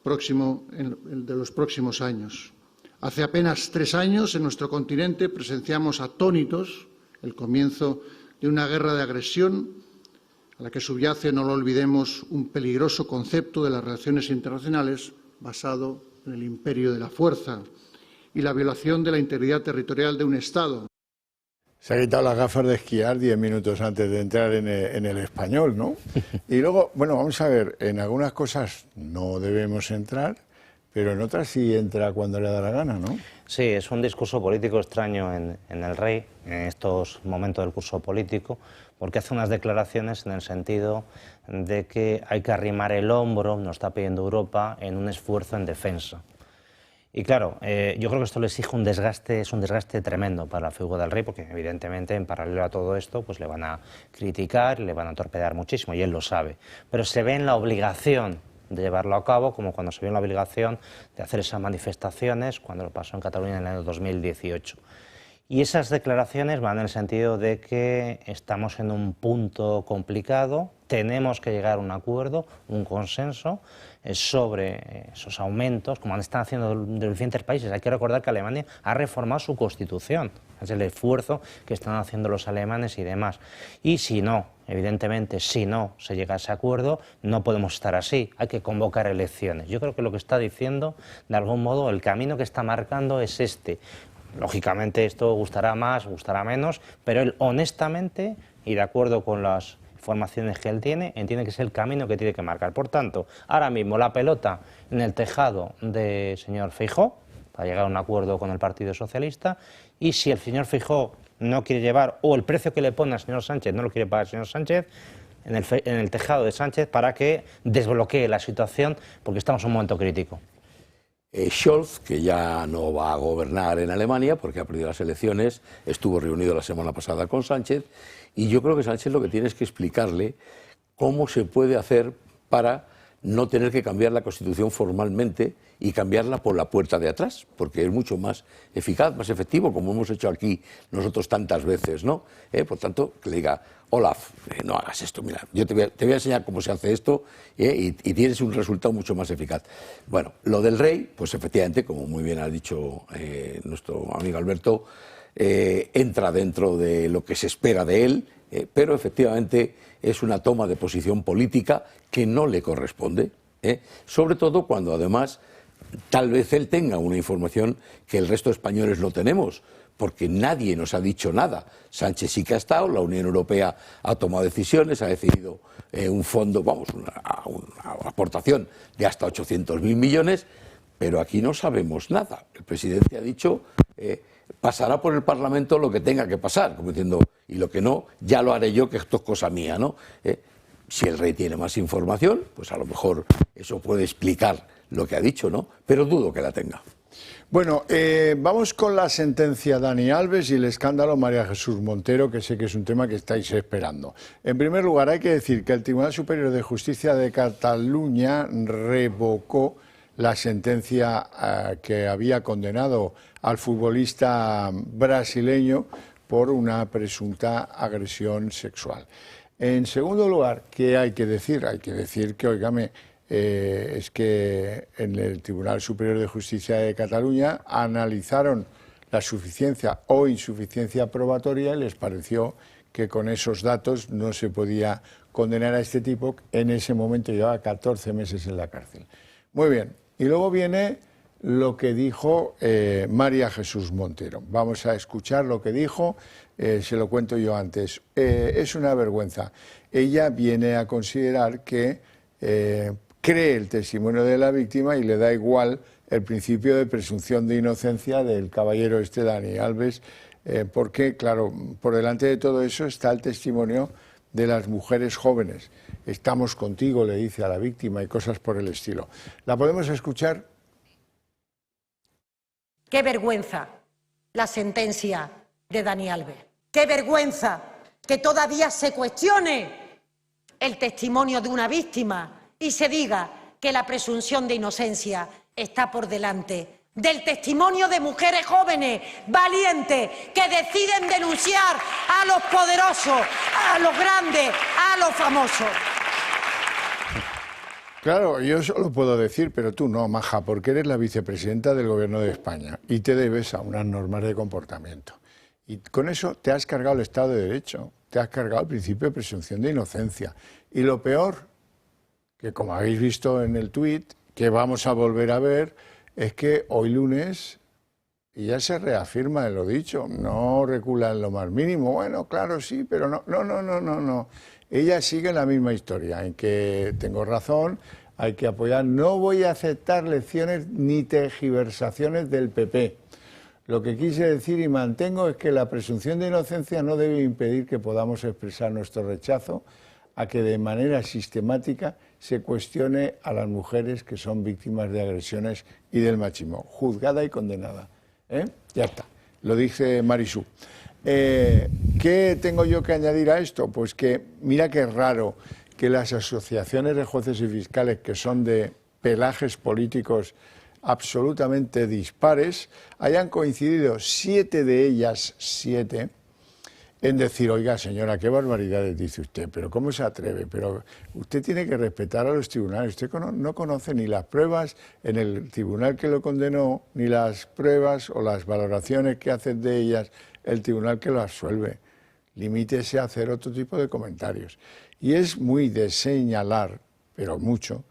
próximo de los próximos años. Hace apenas 3 años, en nuestro continente presenciamos atónitos el comienzo de una guerra de agresión a la que subyace, no lo olvidemos, un peligroso concepto de las relaciones internacionales basado en el imperio de la fuerza y la violación de la integridad territorial de un Estado. Se ha quitado las gafas de esquiar 10 minutos antes de entrar en el Español, ¿no? Y luego, bueno, vamos a ver, en algunas cosas no debemos entrar, pero en otras sí entra cuando le da la gana, ¿no? Sí, es un discurso político extraño en el rey, en estos momentos del curso político, porque hace unas declaraciones en el sentido de que hay que arrimar el hombro, nos está pidiendo Europa, en un esfuerzo en defensa. Y claro, yo creo que esto le exige un desgaste, es un desgaste tremendo para la figura del rey, porque evidentemente en paralelo a todo esto pues le van a criticar, le van a torpedear muchísimo, y él lo sabe. Pero se ve en la obligación de llevarlo a cabo, como cuando se vio en la obligación de hacer esas manifestaciones, cuando lo pasó en Cataluña en el año 2018. Y esas declaraciones van en el sentido de que estamos en un punto complicado, tenemos que llegar a un acuerdo, un consenso sobre esos aumentos, como están haciendo de diferentes países. Hay que recordar que Alemania ha reformado su constitución, es el esfuerzo que están haciendo los alemanes y demás. Y si no, evidentemente, si no se llega a ese acuerdo, no podemos estar así, hay que convocar elecciones. Yo creo que lo que está diciendo, de algún modo, el camino que está marcando es este. Lógicamente esto gustará más, gustará menos, pero él honestamente y de acuerdo con las informaciones que él tiene, entiende que es el camino que tiene que marcar. Por tanto, ahora mismo la pelota en el tejado del señor Feijóo para llegar a un acuerdo con el Partido Socialista, y si el señor Feijóo no quiere llevar, o el precio que le pone al señor Sánchez no lo quiere pagar el señor Sánchez, en el tejado de Sánchez para que desbloquee la situación, porque estamos en un momento crítico. Scholz, que ya no va a gobernar en Alemania porque ha perdido las elecciones, estuvo reunido la semana pasada con Sánchez, y yo creo que Sánchez lo que tiene es que explicarle cómo se puede hacer para no tener que cambiar la Constitución formalmente y cambiarla por la puerta de atrás, porque es mucho más eficaz, más efectivo, como hemos hecho aquí nosotros tantas veces, ¿no? Por tanto, que le diga, Olaf, no hagas esto, mira, yo te voy a enseñar cómo se hace esto, y tienes un resultado mucho más eficaz. Bueno, lo del rey, pues efectivamente, como muy bien ha dicho nuestro amigo Alberto, entra dentro de lo que se espera de él, pero efectivamente es una toma de posición política que no le corresponde, sobre todo cuando además tal vez él tenga una información que el resto de españoles no tenemos, porque nadie nos ha dicho nada. Sánchez sí que ha estado, la Unión Europea ha tomado decisiones, ha decidido un fondo, vamos, una aportación de hasta 800.000 millones, pero aquí no sabemos nada. El presidente ha dicho, pasará por el Parlamento lo que tenga que pasar, como diciendo, y lo que no, ya lo haré yo, que esto es cosa mía, ¿no? Si el rey tiene más información, pues a lo mejor eso puede explicar lo que ha dicho, ¿no? Pero dudo que la tenga. Bueno, vamos con la sentencia Dani Alves y el escándalo María Jesús Montero, que sé que es un tema que estáis esperando. En primer lugar, hay que decir que el Tribunal Superior de Justicia de Cataluña revocó la sentencia que había condenado al futbolista brasileño por una presunta agresión sexual. En segundo lugar, ¿qué hay que decir? Hay que decir que, óigame, es que en el Tribunal Superior de Justicia de Cataluña analizaron la suficiencia o insuficiencia probatoria y les pareció que con esos datos no se podía condenar a este tipo. En ese momento llevaba 14 meses en la cárcel. Muy bien, y luego viene lo que dijo María Jesús Montero. Vamos a escuchar lo que dijo, se lo cuento yo antes. Es una vergüenza. Ella viene a considerar que cree el testimonio de la víctima y le da igual el principio de presunción de inocencia del caballero Dani Alves, porque, claro, por delante de todo eso está el testimonio de las mujeres jóvenes. Estamos contigo, le dice a la víctima, y cosas por el estilo. ¿La podemos escuchar? Qué vergüenza la sentencia de Dani Alves. Qué vergüenza que todavía se cuestione el testimonio de una víctima y se diga que la presunción de inocencia está por delante del testimonio de mujeres jóvenes, valientes, que deciden denunciar a los poderosos, a los grandes, a los famosos. Claro, yo solo puedo decir, pero tú no, maja, porque eres la vicepresidenta del Gobierno de España y te debes a unas normas de comportamiento. Y con eso te has cargado el Estado de Derecho, te has cargado el principio de presunción de inocencia. Y lo peor, que como habéis visto en el tuit, que vamos a volver a ver, es que hoy lunes ya se reafirma en lo dicho, no recula en lo más mínimo. Bueno, claro, sí, pero no. Ella sigue en la misma historia, en que tengo razón, hay que apoyar. No voy a aceptar lecciones ni tergiversaciones del PP. Lo que quise decir y mantengo es que la presunción de inocencia no debe impedir que podamos expresar nuestro rechazo a que de manera sistemática se cuestione a las mujeres que son víctimas de agresiones y del machismo, juzgada y condenada. Ya está, lo dice Marisú. ¿Qué tengo yo que añadir a esto? Pues que mira qué raro que las asociaciones de jueces y fiscales que son de pelajes políticos absolutamente dispares hayan coincidido 7 de ellas, 7, en decir, oiga señora, qué barbaridades dice usted, pero ¿cómo se atreve? Pero usted tiene que respetar a los tribunales, usted no conoce ni las pruebas en el tribunal que lo condenó, ni las pruebas o las valoraciones que hacen de ellas el tribunal que lo absuelve. Limítese a hacer otro tipo de comentarios. Y es muy de señalar, pero mucho,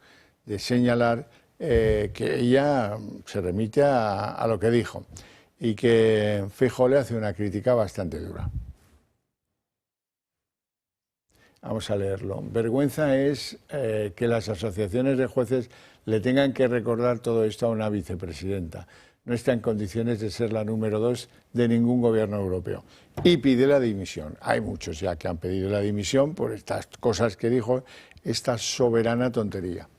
de señalar que ella se remite a lo que dijo y que Feijóo le hace una crítica bastante dura. Vamos a leerlo. Vergüenza es que las asociaciones de jueces le tengan que recordar todo esto a una vicepresidenta. No está en condiciones de ser la número 2 de ningún gobierno europeo. Y pide la dimisión. Hay muchos ya que han pedido la dimisión por estas cosas que dijo, esta soberana tontería.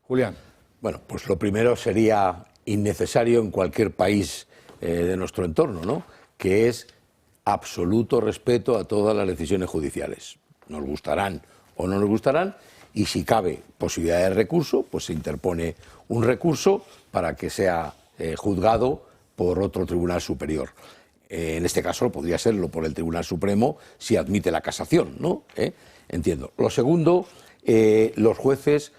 Julián. Bueno, pues lo primero sería innecesario en cualquier país de nuestro entorno, ¿no? Que es absoluto respeto a todas las decisiones judiciales. Nos gustarán o no nos gustarán, y si cabe posibilidad de recurso, pues se interpone un recurso para que sea juzgado por otro tribunal superior. En este caso podría serlo por el Tribunal Supremo si admite la casación, ¿no? Entiendo. Lo segundo, los jueces,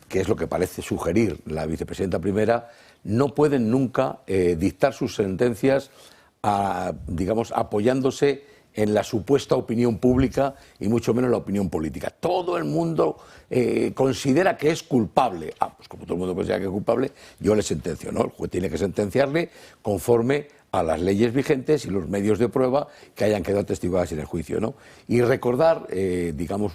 que es lo que parece sugerir la vicepresidenta primera, no pueden nunca dictar sus sentencias, digamos, apoyándose en la supuesta opinión pública y mucho menos la opinión política. Todo el mundo considera que es culpable. Pues como todo el mundo considera que es culpable, yo le sentencio, ¿no? El juez tiene que sentenciarle conforme a las leyes vigentes y los medios de prueba que hayan quedado atestiguadas en el juicio, ¿no? Y recordar, digamos,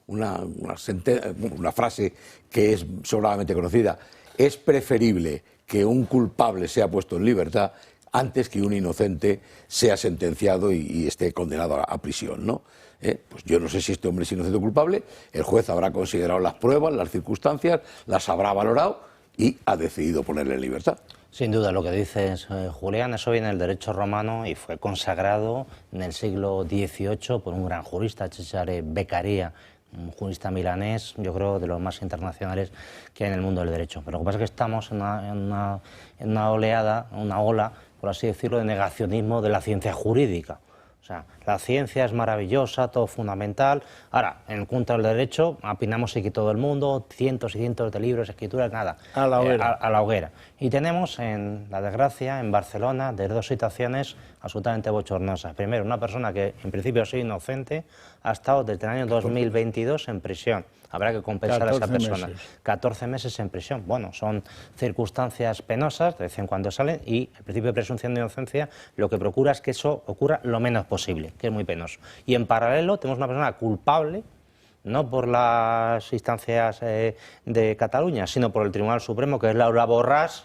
una frase que es sobradamente conocida: es preferible que un culpable sea puesto en libertad antes que un inocente sea sentenciado y esté condenado a prisión, ¿no? Pues yo no sé si este hombre es inocente o culpable, el juez habrá considerado las pruebas, las circunstancias, las habrá valorado y ha decidido ponerle en libertad. Sin duda, lo que dices, Julián, eso viene del derecho romano y fue consagrado en el siglo XVIII por un gran jurista, Cesare Beccaria, un jurista milanés, yo creo, de los más internacionales que hay en el mundo del derecho. Pero lo que pasa es que estamos en una ola, por así decirlo, de negacionismo de la ciencia jurídica. O sea, la ciencia es maravillosa, todo fundamental. Ahora, en contra del derecho, opinamos aquí todo el mundo, cientos y cientos de libros, escrituras, nada. A la hoguera. A la hoguera. Y tenemos, en la desgracia, en Barcelona, de 2 situaciones absolutamente bochornosas. Primero, una persona que en principio ha sido inocente, ha estado desde el año 2022 en prisión. Habrá que compensar a esa persona. 14 meses en prisión. Bueno, son circunstancias penosas, de vez en cuando salen, y el principio de presunción de inocencia lo que procura es que eso ocurra lo menos posible, que es muy penoso. Y en paralelo tenemos una persona culpable, no por las instancias de Cataluña, sino por el Tribunal Supremo, que es Laura Borràs,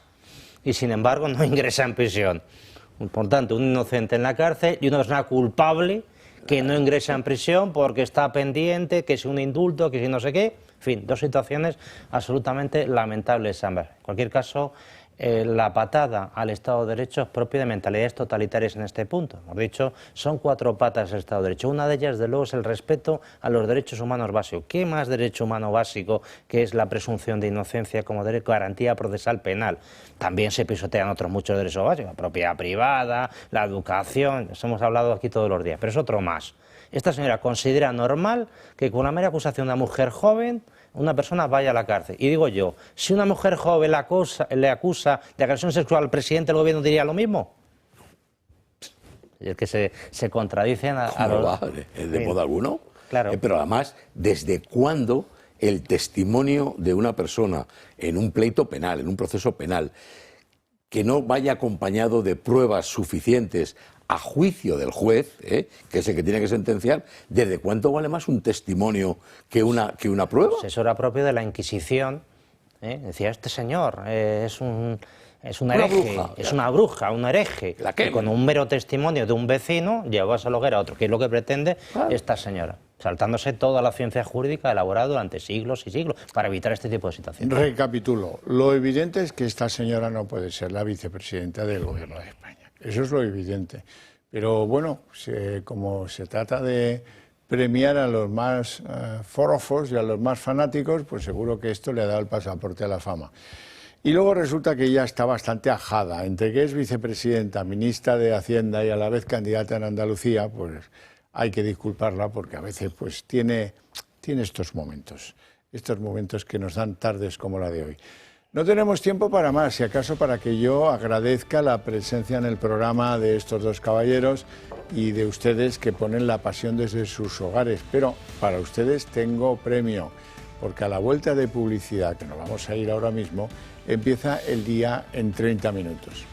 y sin embargo no ingresa en prisión. Por tanto, un inocente en la cárcel y una persona culpable que no ingresa en prisión porque está pendiente, que es un indulto, que si no sé qué. En fin, 2 situaciones absolutamente lamentables ambas. En cualquier caso, la patada al Estado de Derecho es propio de mentalidades totalitarias en este punto. Hemos dicho, son 4 patas del Estado de Derecho. Una de ellas, desde luego, es el respeto a los derechos humanos básicos. ¿Qué más derecho humano básico que es la presunción de inocencia como garantía procesal penal? También se pisotean otros muchos derechos básicos, la propiedad privada, la educación, eso hemos hablado aquí todos los días, pero es otro más. Esta señora considera normal que con una mera acusación de una mujer joven una persona vaya a la cárcel. Y digo yo, si una mujer joven le acusa de agresión sexual al presidente del gobierno, ¿diría lo mismo? Y es que se contradicen a los... ¿De modo alguno? Claro. Pero además, ¿desde cuándo el testimonio de una persona en un pleito penal, en un proceso penal, que no vaya acompañado de pruebas suficientes a juicio del juez, que es el que tiene que sentenciar, ¿desde cuánto vale más un testimonio que una prueba? Pues eso era propio de la Inquisición. Decía, este señor es un hereje, una bruja, un hereje, que con un mero testimonio de un vecino llevó a esa hoguera a otro, que es lo que pretende esta señora, saltándose toda la ciencia jurídica elaborada durante siglos y siglos para evitar este tipo de situaciones. Recapitulo, lo evidente es que esta señora no puede ser la vicepresidenta del Gobierno de España. Eso es lo evidente. Pero bueno, como se trata de premiar a los más forofos y a los más fanáticos, pues seguro que esto le ha dado el pasaporte a la fama. Y luego resulta que ella está bastante ajada, entre que es vicepresidenta, ministra de Hacienda y a la vez candidata en Andalucía, pues hay que disculparla porque a veces pues tiene estos momentos que nos dan tardes como la de hoy. No tenemos tiempo para más, si acaso para que yo agradezca la presencia en el programa de estos dos caballeros y de ustedes que ponen la pasión desde sus hogares. Pero para ustedes tengo premio, porque a la vuelta de publicidad, que nos vamos a ir ahora mismo, empieza el día en 30 minutos.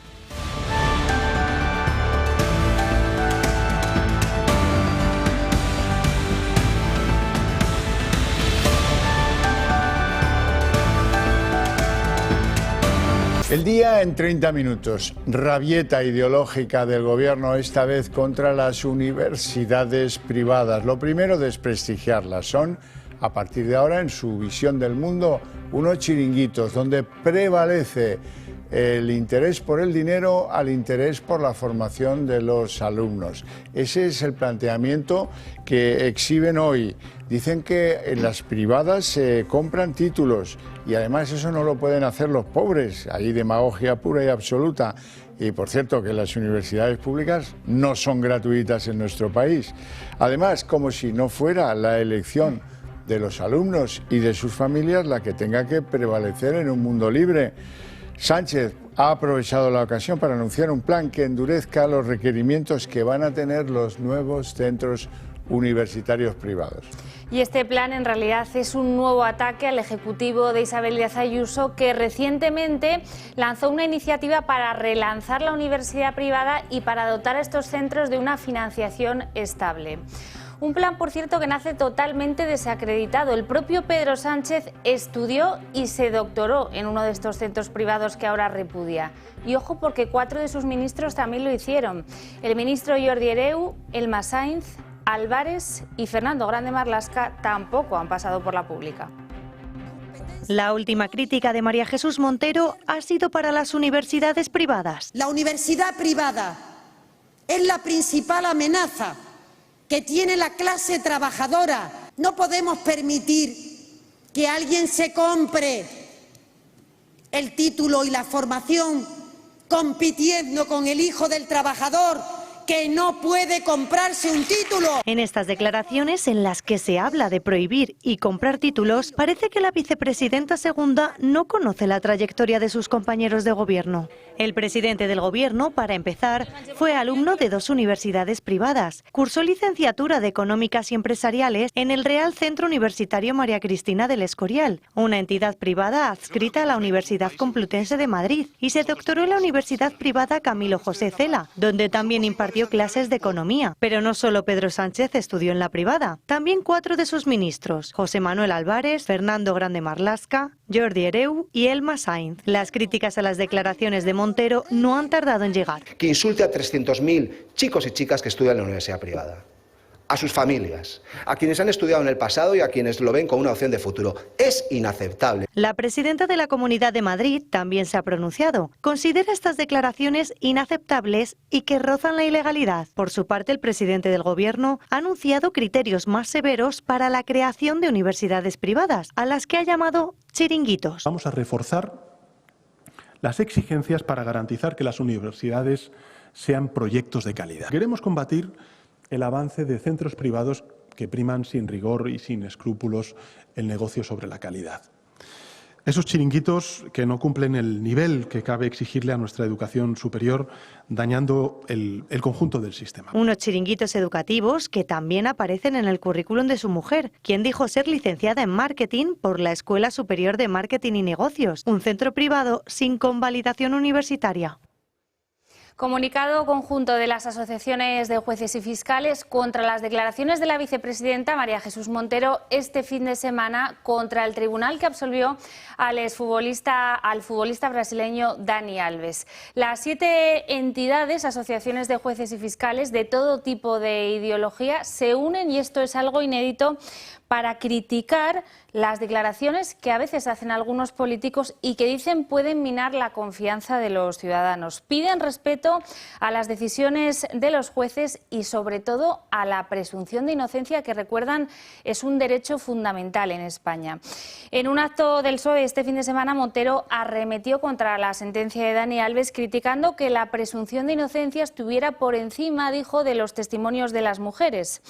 El día en 30 minutos. Rabieta ideológica del gobierno, esta vez contra las universidades privadas. Lo primero, desprestigiarlas. Son, a partir de ahora, en su visión del mundo, unos chiringuitos donde prevalece el interés por el dinero al interés por la formación de los alumnos. Ese es el planteamiento que exhiben hoy. Dicen que en las privadas se compran títulos y además eso no lo pueden hacer los pobres. Hay demagogia pura y absoluta. Y por cierto que las universidades públicas no son gratuitas en nuestro país. Además, como si no fuera la elección de los alumnos y de sus familias la que tenga que prevalecer en un mundo libre. Sánchez ha aprovechado la ocasión para anunciar un plan que endurezca los requerimientos que van a tener los nuevos centros universitarios privados. Y este plan en realidad es un nuevo ataque al Ejecutivo de Isabel Díaz Ayuso, que recientemente lanzó una iniciativa para relanzar la universidad privada y para dotar a estos centros de una financiación estable. Un plan, por cierto, que nace totalmente desacreditado. El propio Pedro Sánchez estudió y se doctoró en uno de estos centros privados que ahora repudia. Y ojo, porque 4 de sus ministros también lo hicieron. El ministro Jordi Hereu, Elma Sainz, Álvarez y Fernando Grande Marlaska tampoco han pasado por la pública. La última crítica de María Jesús Montero ha sido para las universidades privadas. La universidad privada es la principal amenaza que tiene la clase trabajadora. No podemos permitir que alguien se compre el título y la formación compitiendo con el hijo del trabajador que no puede comprarse un título. En estas declaraciones, en las que se habla de prohibir y comprar títulos, parece que la vicepresidenta segunda no conoce la trayectoria de sus compañeros de gobierno. El presidente del gobierno, para empezar, fue alumno de 2 universidades privadas. Cursó licenciatura de Económicas y Empresariales en el Real Centro Universitario María Cristina del Escorial, una entidad privada adscrita a la Universidad Complutense de Madrid, y se doctoró en la Universidad Privada Camilo José Cela, donde también impartió clases de economía. Pero no solo Pedro Sánchez estudió en la privada, también 4 de sus ministros, José Manuel Álvarez, Fernando Grande Marlaska, Jordi Hereu y Elma Sainz. Las críticas a las declaraciones de Montero no han tardado en llegar. Que insulte a 300.000 chicos y chicas que estudian en la universidad privada. a sus familias, a quienes han estudiado en el pasado y a quienes lo ven como una opción de futuro. Es inaceptable. La presidenta de la Comunidad de Madrid también se ha pronunciado. Considera estas declaraciones inaceptables y que rozan la ilegalidad. Por su parte, el presidente del Gobierno ha anunciado criterios más severos para la creación de universidades privadas, a las que ha llamado chiringuitos. Vamos a reforzar las exigencias para garantizar que las universidades sean proyectos de calidad. Queremos combatir el avance de centros privados que priman sin rigor y sin escrúpulos el negocio sobre la calidad. Esos chiringuitos que no cumplen el nivel que cabe exigirle a nuestra educación superior, dañando el conjunto del sistema. Unos chiringuitos educativos que también aparecen en el currículum de su mujer, quien dijo ser licenciada en marketing por la Escuela Superior de Marketing y Negocios, un centro privado sin convalidación universitaria. Comunicado conjunto de las asociaciones de jueces y fiscales contra las declaraciones de la vicepresidenta María Jesús Montero este fin de semana contra el tribunal que absolvió al futbolista brasileño Dani Alves. Las 7 entidades, asociaciones de jueces y fiscales de todo tipo de ideología, se unen, y esto es algo inédito, para criticar las declaraciones que a veces hacen algunos políticos y que dicen pueden minar la confianza de los ciudadanos. Piden respeto a las decisiones de los jueces y sobre todo a la presunción de inocencia, que recuerdan es un derecho fundamental en España. En un acto del PSOE este fin de semana, Montero arremetió contra la sentencia de Dani Alves, criticando que la presunción de inocencia estuviera por encima, dijo, de los testimonios de las mujeres.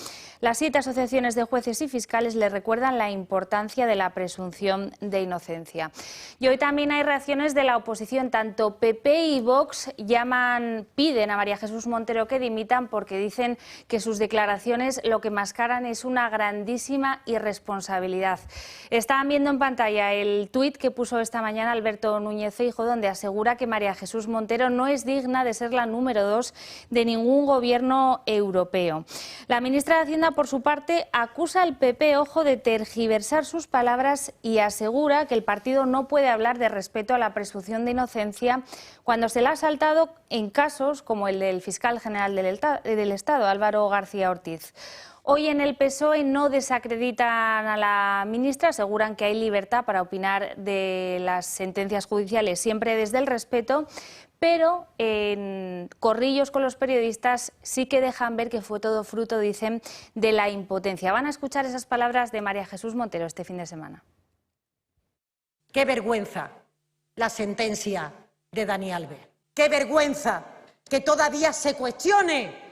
Las 7 asociaciones de jueces y fiscales le recuerdan la importancia de la presunción de inocencia. Y hoy también hay reacciones de la oposición. Tanto PP y Vox piden a María Jesús Montero que dimitan, porque dicen que sus declaraciones lo que mascaran es una grandísima irresponsabilidad. Están viendo en pantalla el tuit que puso esta mañana Alberto Núñez Feijóo, donde asegura que María Jesús Montero no es digna de ser la número 2 de ningún gobierno europeo. La ministra de Hacienda, por su parte, acusa al PP, ojo, de tergiversar sus palabras y asegura que el partido no puede hablar de respeto a la presunción de inocencia cuando se la ha saltado en casos como el del fiscal general del Estado, Álvaro García Ortiz. Hoy en el PSOE no desacreditan a la ministra, aseguran que hay libertad para opinar de las sentencias judiciales, siempre desde el respeto, pero en corrillos con los periodistas sí que dejan ver que fue todo fruto, dicen, de la impotencia. Van a escuchar esas palabras de María Jesús Montero este fin de semana. Qué vergüenza la sentencia de Dani Alves. Qué vergüenza que todavía se cuestione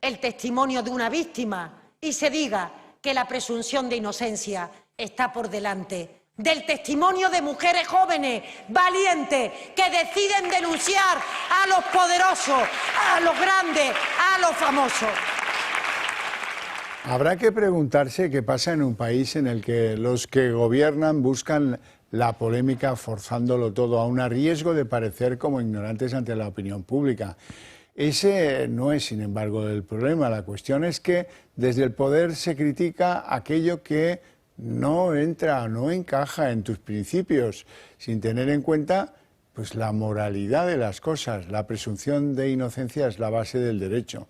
el testimonio de una víctima y se diga que la presunción de inocencia está por delante del testimonio de mujeres jóvenes, valientes, que deciden denunciar a los poderosos, a los grandes, a los famosos. Habrá que preguntarse qué pasa en un país en el que los que gobiernan buscan la polémica forzándolo todo, aun a riesgo de parecer como ignorantes ante la opinión pública. Ese no es, sin embargo, el problema. La cuestión es que desde el poder se critica aquello que no entra, no encaja en tus principios, sin tener en cuenta pues la moralidad de las cosas. La presunción de inocencia es la base del derecho.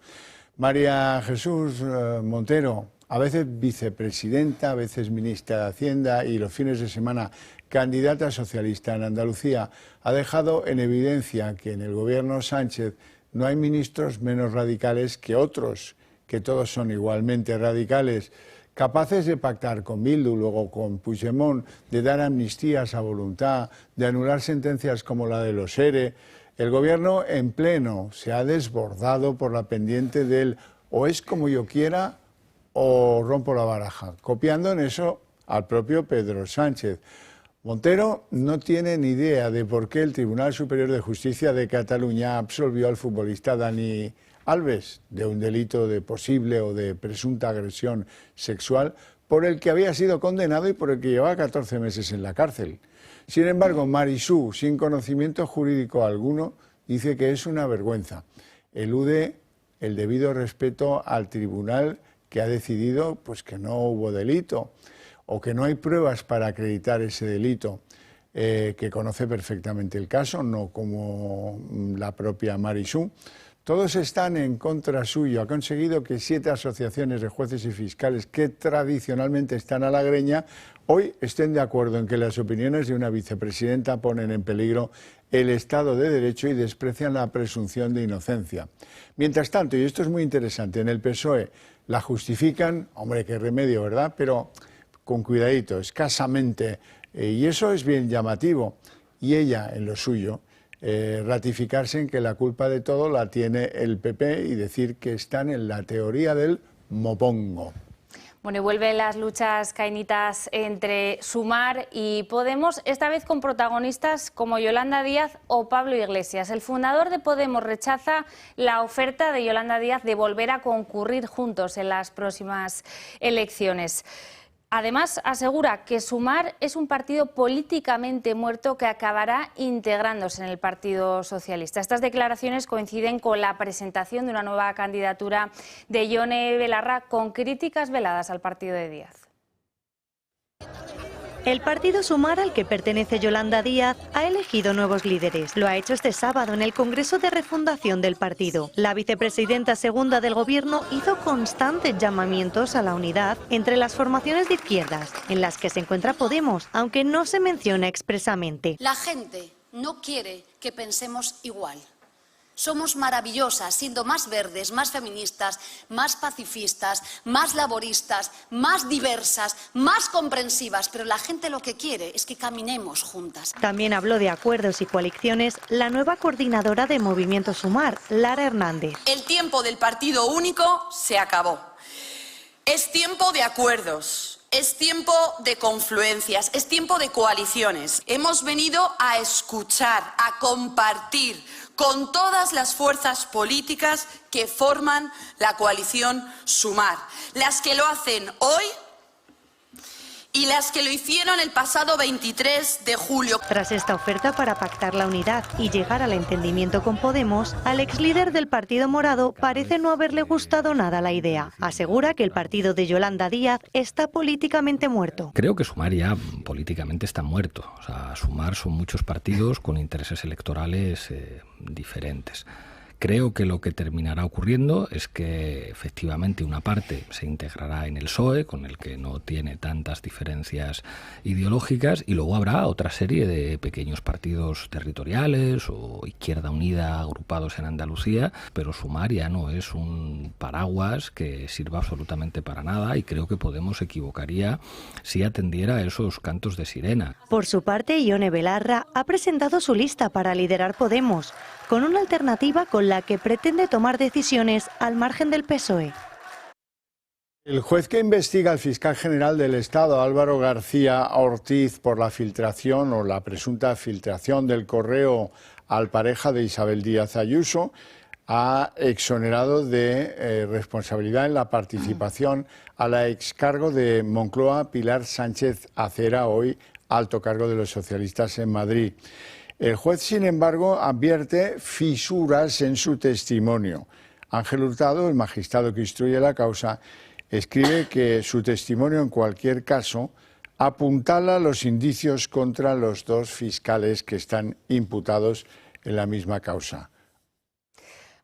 María Jesús Montero, a veces vicepresidenta, a veces ministra de Hacienda y los fines de semana candidata socialista en Andalucía, ha dejado en evidencia que en el gobierno Sánchez no hay ministros menos radicales que otros, que todos son igualmente radicales, capaces de pactar con Bildu, luego con Puigdemont, de dar amnistías a voluntad, de anular sentencias como la de los ERE. El gobierno en pleno se ha desbordado por la pendiente del o es como yo quiera o rompo la baraja, copiando en eso al propio Pedro Sánchez. Montero no tiene ni idea de por qué el Tribunal Superior de Justicia de Cataluña absolvió al futbolista Dani Alves de un delito de posible o de presunta agresión sexual por el que había sido condenado y por el que llevaba 14 meses en la cárcel. Sin embargo, Marisú, sin conocimiento jurídico alguno, dice que es una vergüenza. Elude el debido respeto al tribunal que ha decidido pues, que no hubo delito o que no hay pruebas para acreditar ese delito, que conoce perfectamente el caso, no como la propia Marisú. Todos están en contra suyo. Ha conseguido que 7 asociaciones de jueces y fiscales que tradicionalmente están a la greña hoy estén de acuerdo en que las opiniones de una vicepresidenta ponen en peligro el Estado de Derecho y desprecian la presunción de inocencia. Mientras tanto, y esto es muy interesante, en el PSOE la justifican, hombre, qué remedio, ¿verdad?, pero con cuidadito, escasamente, y eso es bien llamativo. Y ella, en lo suyo, ratificarse en que la culpa de todo la tiene el PP y decir que están en la teoría del mopongo. Bueno, y vuelven las luchas cainitas entre Sumar y Podemos, esta vez con protagonistas como Yolanda Díaz o Pablo Iglesias. El fundador de Podemos rechaza la oferta de Yolanda Díaz de volver a concurrir juntos en las próximas elecciones. Además, asegura que Sumar es un partido políticamente muerto que acabará integrándose en el Partido Socialista. Estas declaraciones coinciden con la presentación de una nueva candidatura de Ione Belarra con críticas veladas al partido de Díaz. El partido Sumar, al que pertenece Yolanda Díaz, ha elegido nuevos líderes. Lo ha hecho este sábado en el Congreso de Refundación del partido. La vicepresidenta segunda del Gobierno hizo constantes llamamientos a la unidad entre las formaciones de izquierdas, en las que se encuentra Podemos, aunque no se menciona expresamente. La gente no quiere que pensemos igual. Somos maravillosas, siendo más verdes, más feministas, más pacifistas, más laboristas, más diversas, más comprensivas, pero la gente lo que quiere es que caminemos juntas. También habló de acuerdos y coaliciones la nueva coordinadora de Movimiento Sumar, Lara Hernández. El tiempo del partido único se acabó. Es tiempo de acuerdos. Es tiempo de confluencias, es tiempo de coaliciones. Hemos venido a escuchar, a compartir con todas las fuerzas políticas que forman la coalición Sumar, las que lo hacen hoy y las que lo hicieron el pasado 23 de julio. Tras esta oferta para pactar la unidad y llegar al entendimiento con Podemos, al exlíder del Partido Morado parece no haberle gustado nada la idea. Asegura que el partido de Yolanda Díaz está políticamente muerto. Creo que Sumar ya políticamente está muerto. O sea, Sumar son muchos partidos con intereses electorales diferentes. Creo que lo que terminará ocurriendo es que efectivamente una parte se integrará en el PSOE, con el que no tiene tantas diferencias ideológicas, y luego habrá otra serie de pequeños partidos territoriales o Izquierda Unida agrupados en Andalucía, pero Sumar ya no es un paraguas que sirva absolutamente para nada, y creo que Podemos se equivocaría si atendiera a esos cantos de sirena. Por su parte, Ione Belarra ha presentado su lista para liderar Podemos, con una alternativa con la que pretende tomar decisiones al margen del PSOE. El juez que investiga al fiscal general del Estado, Álvaro García Ortiz, por la filtración o la presunta filtración del correo al pareja de Isabel Díaz Ayuso, ha exonerado de responsabilidad en la participación a la excargo de Moncloa, Pilar Sánchez Acera, hoy alto cargo de los socialistas en Madrid. El juez, sin embargo, advierte fisuras en su testimonio. Ángel Hurtado, el magistrado que instruye la causa, escribe que su testimonio, en cualquier caso, apuntala los indicios contra los dos fiscales que están imputados en la misma causa.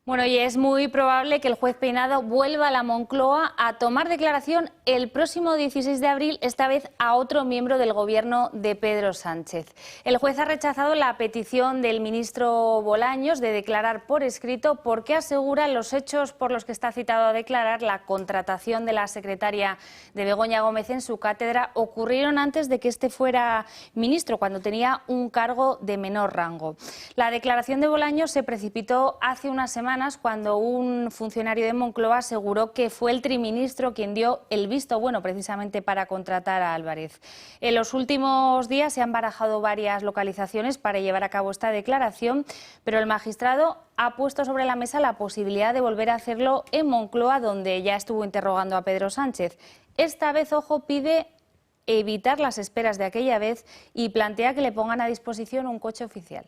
Bueno, y es muy probable que el juez Peinado vuelva a la Moncloa a tomar declaración el próximo 16 de abril, esta vez a otro miembro del gobierno de Pedro Sánchez. El juez ha rechazado la petición del ministro Bolaños de declarar por escrito porque asegura los hechos por los que está citado a declarar, la contratación de la secretaria de Begoña Gómez en su cátedra, ocurrieron antes de que este fuera ministro, cuando tenía un cargo de menor rango. La declaración de Bolaños se precipitó hace unas semanas cuando un funcionario de Moncloa aseguró que fue el triministro quien dio el visto bueno precisamente para contratar a Álvarez. En los últimos días se han barajado varias localizaciones para llevar a cabo esta declaración, pero el magistrado ha puesto sobre la mesa la posibilidad de volver a hacerlo en Moncloa, donde ya estuvo interrogando a Pedro Sánchez. Esta vez, ojo, pide evitar las esperas de aquella vez y plantea que le pongan a disposición un coche oficial.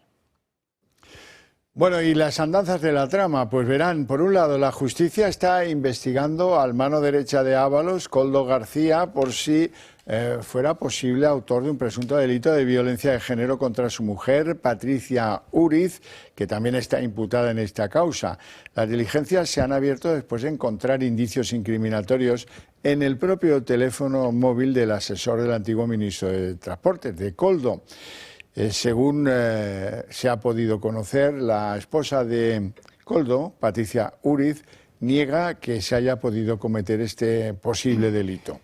Bueno, y las andanzas de la trama, pues verán, por un lado, la justicia está investigando al mano derecha de Ábalos, Koldo García, por si fuera posible autor de un presunto delito de violencia de género contra su mujer, Patricia Úriz, que también está imputada en esta causa. Las diligencias se han abierto después de encontrar indicios incriminatorios en el propio teléfono móvil del asesor del antiguo ministro de Transportes, de Koldo. Según se ha podido conocer, la esposa de Koldo, Patricia Úriz, niega que se haya podido cometer este posible delito.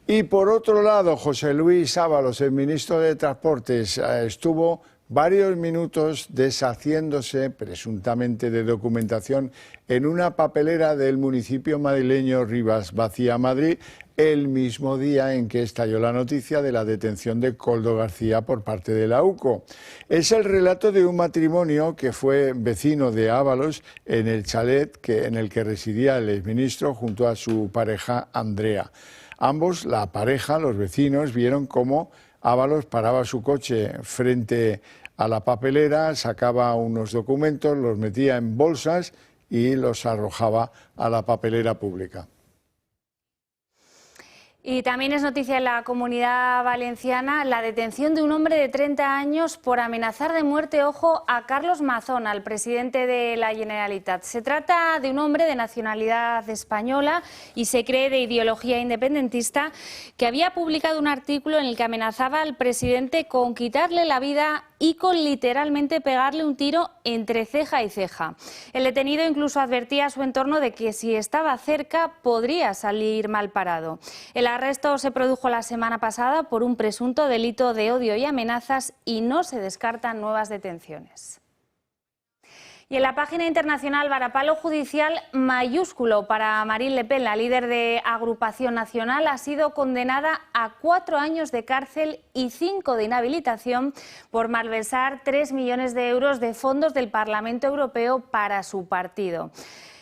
Y por otro lado, José Luis Ábalos, el ministro de Transportes, estuvo varios minutos deshaciéndose presuntamente de documentación en una papelera del municipio madrileño Rivas Vacía, Madrid, el mismo día en que estalló la noticia de la detención de Koldo García por parte de la UCO. Es el relato de un matrimonio que fue vecino de Ábalos en el chalet en el que residía el exministro junto a su pareja Andrea. Ambos, la pareja, los vecinos, vieron cómo Ábalos paraba su coche frente a la papelera, sacaba unos documentos, los metía en bolsas y los arrojaba a la papelera pública. Y también es noticia en la Comunidad Valenciana la detención de un hombre de 30 años por amenazar de muerte, ojo, a Carlos Mazón, al presidente de la Generalitat. Se trata de un hombre de nacionalidad española y se cree de ideología independentista que había publicado un artículo en el que amenazaba al presidente con quitarle la vida y con literalmente pegarle un tiro entre ceja y ceja. El detenido incluso advertía a su entorno de que si estaba cerca podría salir mal parado. El arresto se produjo la semana pasada por un presunto delito de odio y amenazas y no se descartan nuevas detenciones. Y en la página internacional, varapalo judicial mayúsculo para Marine Le Pen, la líder de Agrupación Nacional, ha sido condenada a 4 años de cárcel y 5 de inhabilitación por malversar 3 millones de euros de fondos del Parlamento Europeo para su partido.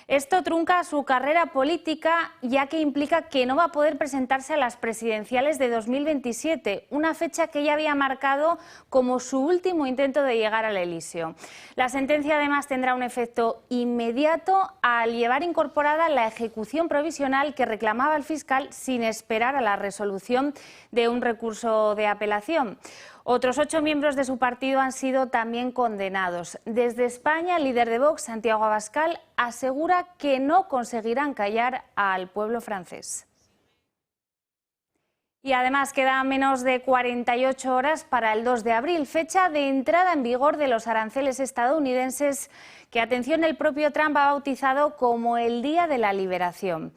Esto trunca su carrera política, ya que implica que no va a poder presentarse a las presidenciales de 2027, una fecha que ella había marcado como su último intento de llegar al Elíseo. La sentencia además tendrá un efecto inmediato al llevar incorporada la ejecución provisional que reclamaba el fiscal sin esperar a la resolución de un recurso de apelación. Otros 8 miembros de su partido han sido también condenados. Desde España, el líder de Vox, Santiago Abascal, asegura que no conseguirán callar al pueblo francés. Y además quedan menos de 48 horas para el 2 de abril, fecha de entrada en vigor de los aranceles estadounidenses que, atención, el propio Trump ha bautizado como el Día de la Liberación.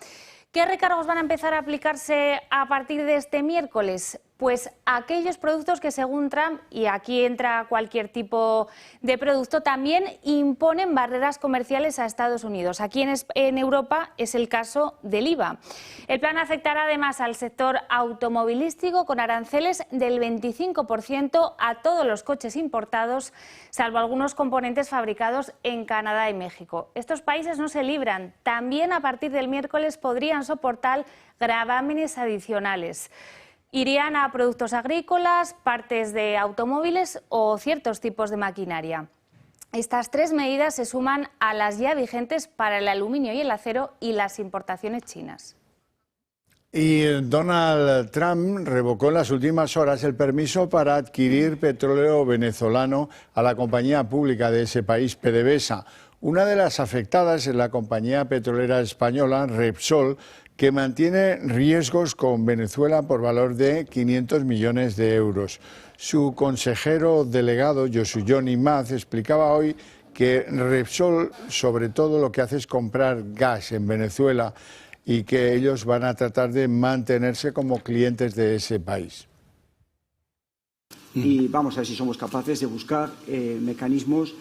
¿Qué recargos van a empezar a aplicarse a partir de este miércoles? Pues aquellos productos que, según Trump, y aquí entra cualquier tipo de producto, también imponen barreras comerciales a Estados Unidos. Aquí en Europa es el caso del IVA. El plan afectará además al sector automovilístico con aranceles del 25% a todos los coches importados, salvo algunos componentes fabricados en Canadá y México. Estos países no se libran. También a partir del miércoles podrían soportar gravámenes adicionales. Irían a productos agrícolas, partes de automóviles o ciertos tipos de maquinaria. Estas 3 medidas se suman a las ya vigentes para el aluminio y el acero y las importaciones chinas. Y Donald Trump revocó en las últimas horas el permiso para adquirir petróleo venezolano a la compañía pública de ese país, PDVSA. Una de las afectadas es la compañía petrolera española Repsol, que mantiene riesgos con Venezuela por valor de 500 millones de euros. Su consejero delegado, Yosuyonis Maz, explicaba hoy que Repsol, sobre todo, lo que hace es comprar gas en Venezuela y que ellos van a tratar de mantenerse como clientes de ese país. Y vamos a ver si somos capaces de buscar mecanismos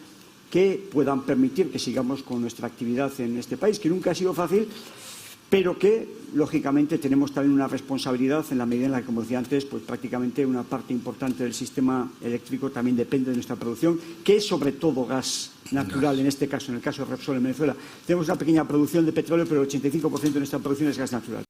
que puedan permitir que sigamos con nuestra actividad en este país, que nunca ha sido fácil, pero que, lógicamente, tenemos también una responsabilidad en la medida en la que, como decía antes, pues prácticamente una parte importante del sistema eléctrico también depende de nuestra producción, que es sobre todo gas natural, en este caso, en el caso de Repsol en Venezuela. Tenemos una pequeña producción de petróleo, pero el 85% de nuestra producción es gas natural.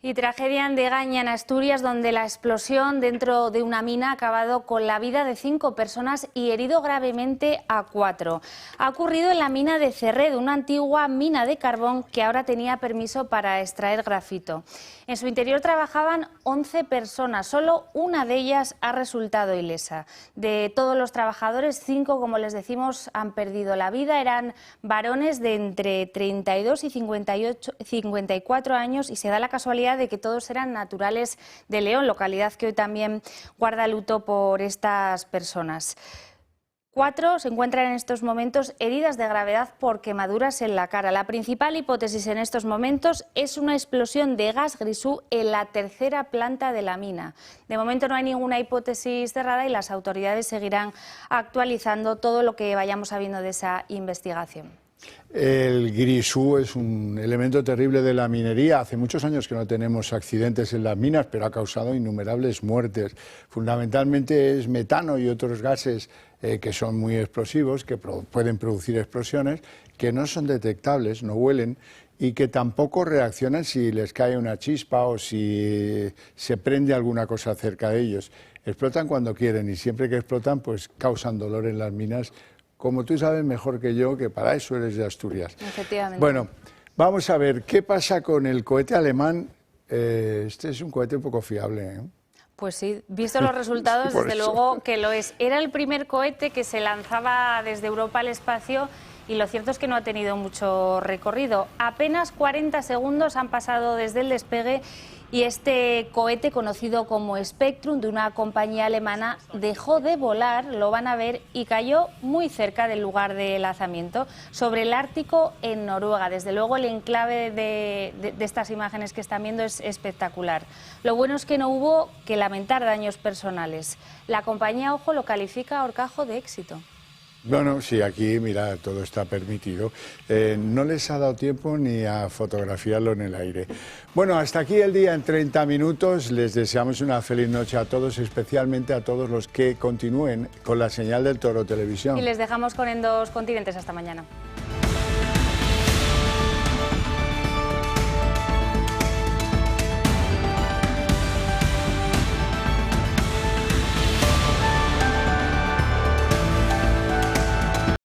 Y tragedia en Degaña, en Asturias, donde la explosión dentro de una mina ha acabado con la vida de 5 personas y herido gravemente a 4. Ha ocurrido en la mina de Cerredo, una antigua mina de carbón que ahora tenía permiso para extraer grafito. En su interior trabajaban 11 personas, solo una de ellas ha resultado ilesa. De todos los trabajadores, 5, como les decimos, han perdido la vida. Eran varones de entre 32 y 54 años y se da la casualidad de que todos eran naturales de León, localidad que hoy también guarda luto por estas personas. 4 se encuentran en estos momentos heridas de gravedad por quemaduras en la cara. La principal hipótesis en estos momentos es una explosión de gas grisú en la 3ª planta de la mina. De momento no hay ninguna hipótesis cerrada y las autoridades seguirán actualizando todo lo que vayamos sabiendo de esa investigación. El grisú es un elemento terrible de la minería. Hace muchos años que no tenemos accidentes en las minas, pero ha causado innumerables muertes. Fundamentalmente es metano y otros gases que son muy explosivos, que pueden producir explosiones, que no son detectables, no huelen y que tampoco reaccionan si les cae una chispa o si se prende alguna cosa cerca de ellos. Explotan cuando quieren y siempre que explotan pues causan dolor en las minas. Como tú sabes mejor que yo, que para eso eres de Asturias. Efectivamente. Bueno, vamos a ver, ¿qué pasa con el cohete alemán? Este es un cohete un poco fiable, ¿eh? Pues sí, visto los resultados, desde luego que lo es. Era el primer cohete que se lanzaba desde Europa al espacio y lo cierto es que no ha tenido mucho recorrido. Apenas 40 segundos han pasado desde el despegue y este cohete, conocido como Spectrum, de una compañía alemana, dejó de volar, lo van a ver, y cayó muy cerca del lugar de lanzamiento, sobre el Ártico en Noruega. Desde luego el enclave de estas imágenes que están viendo es espectacular. Lo bueno es que no hubo que lamentar daños personales. La compañía, ojo, lo califica a horcajo de éxito. Bueno, sí, aquí, mira, todo está permitido. No les ha dado tiempo ni a fotografiarlo en el aire. Bueno, hasta aquí el día en 30 minutos. Les deseamos una feliz noche a todos, especialmente a todos los que continúen con la señal del Toro Televisión. Y les dejamos con En Dos Continentes. Hasta mañana.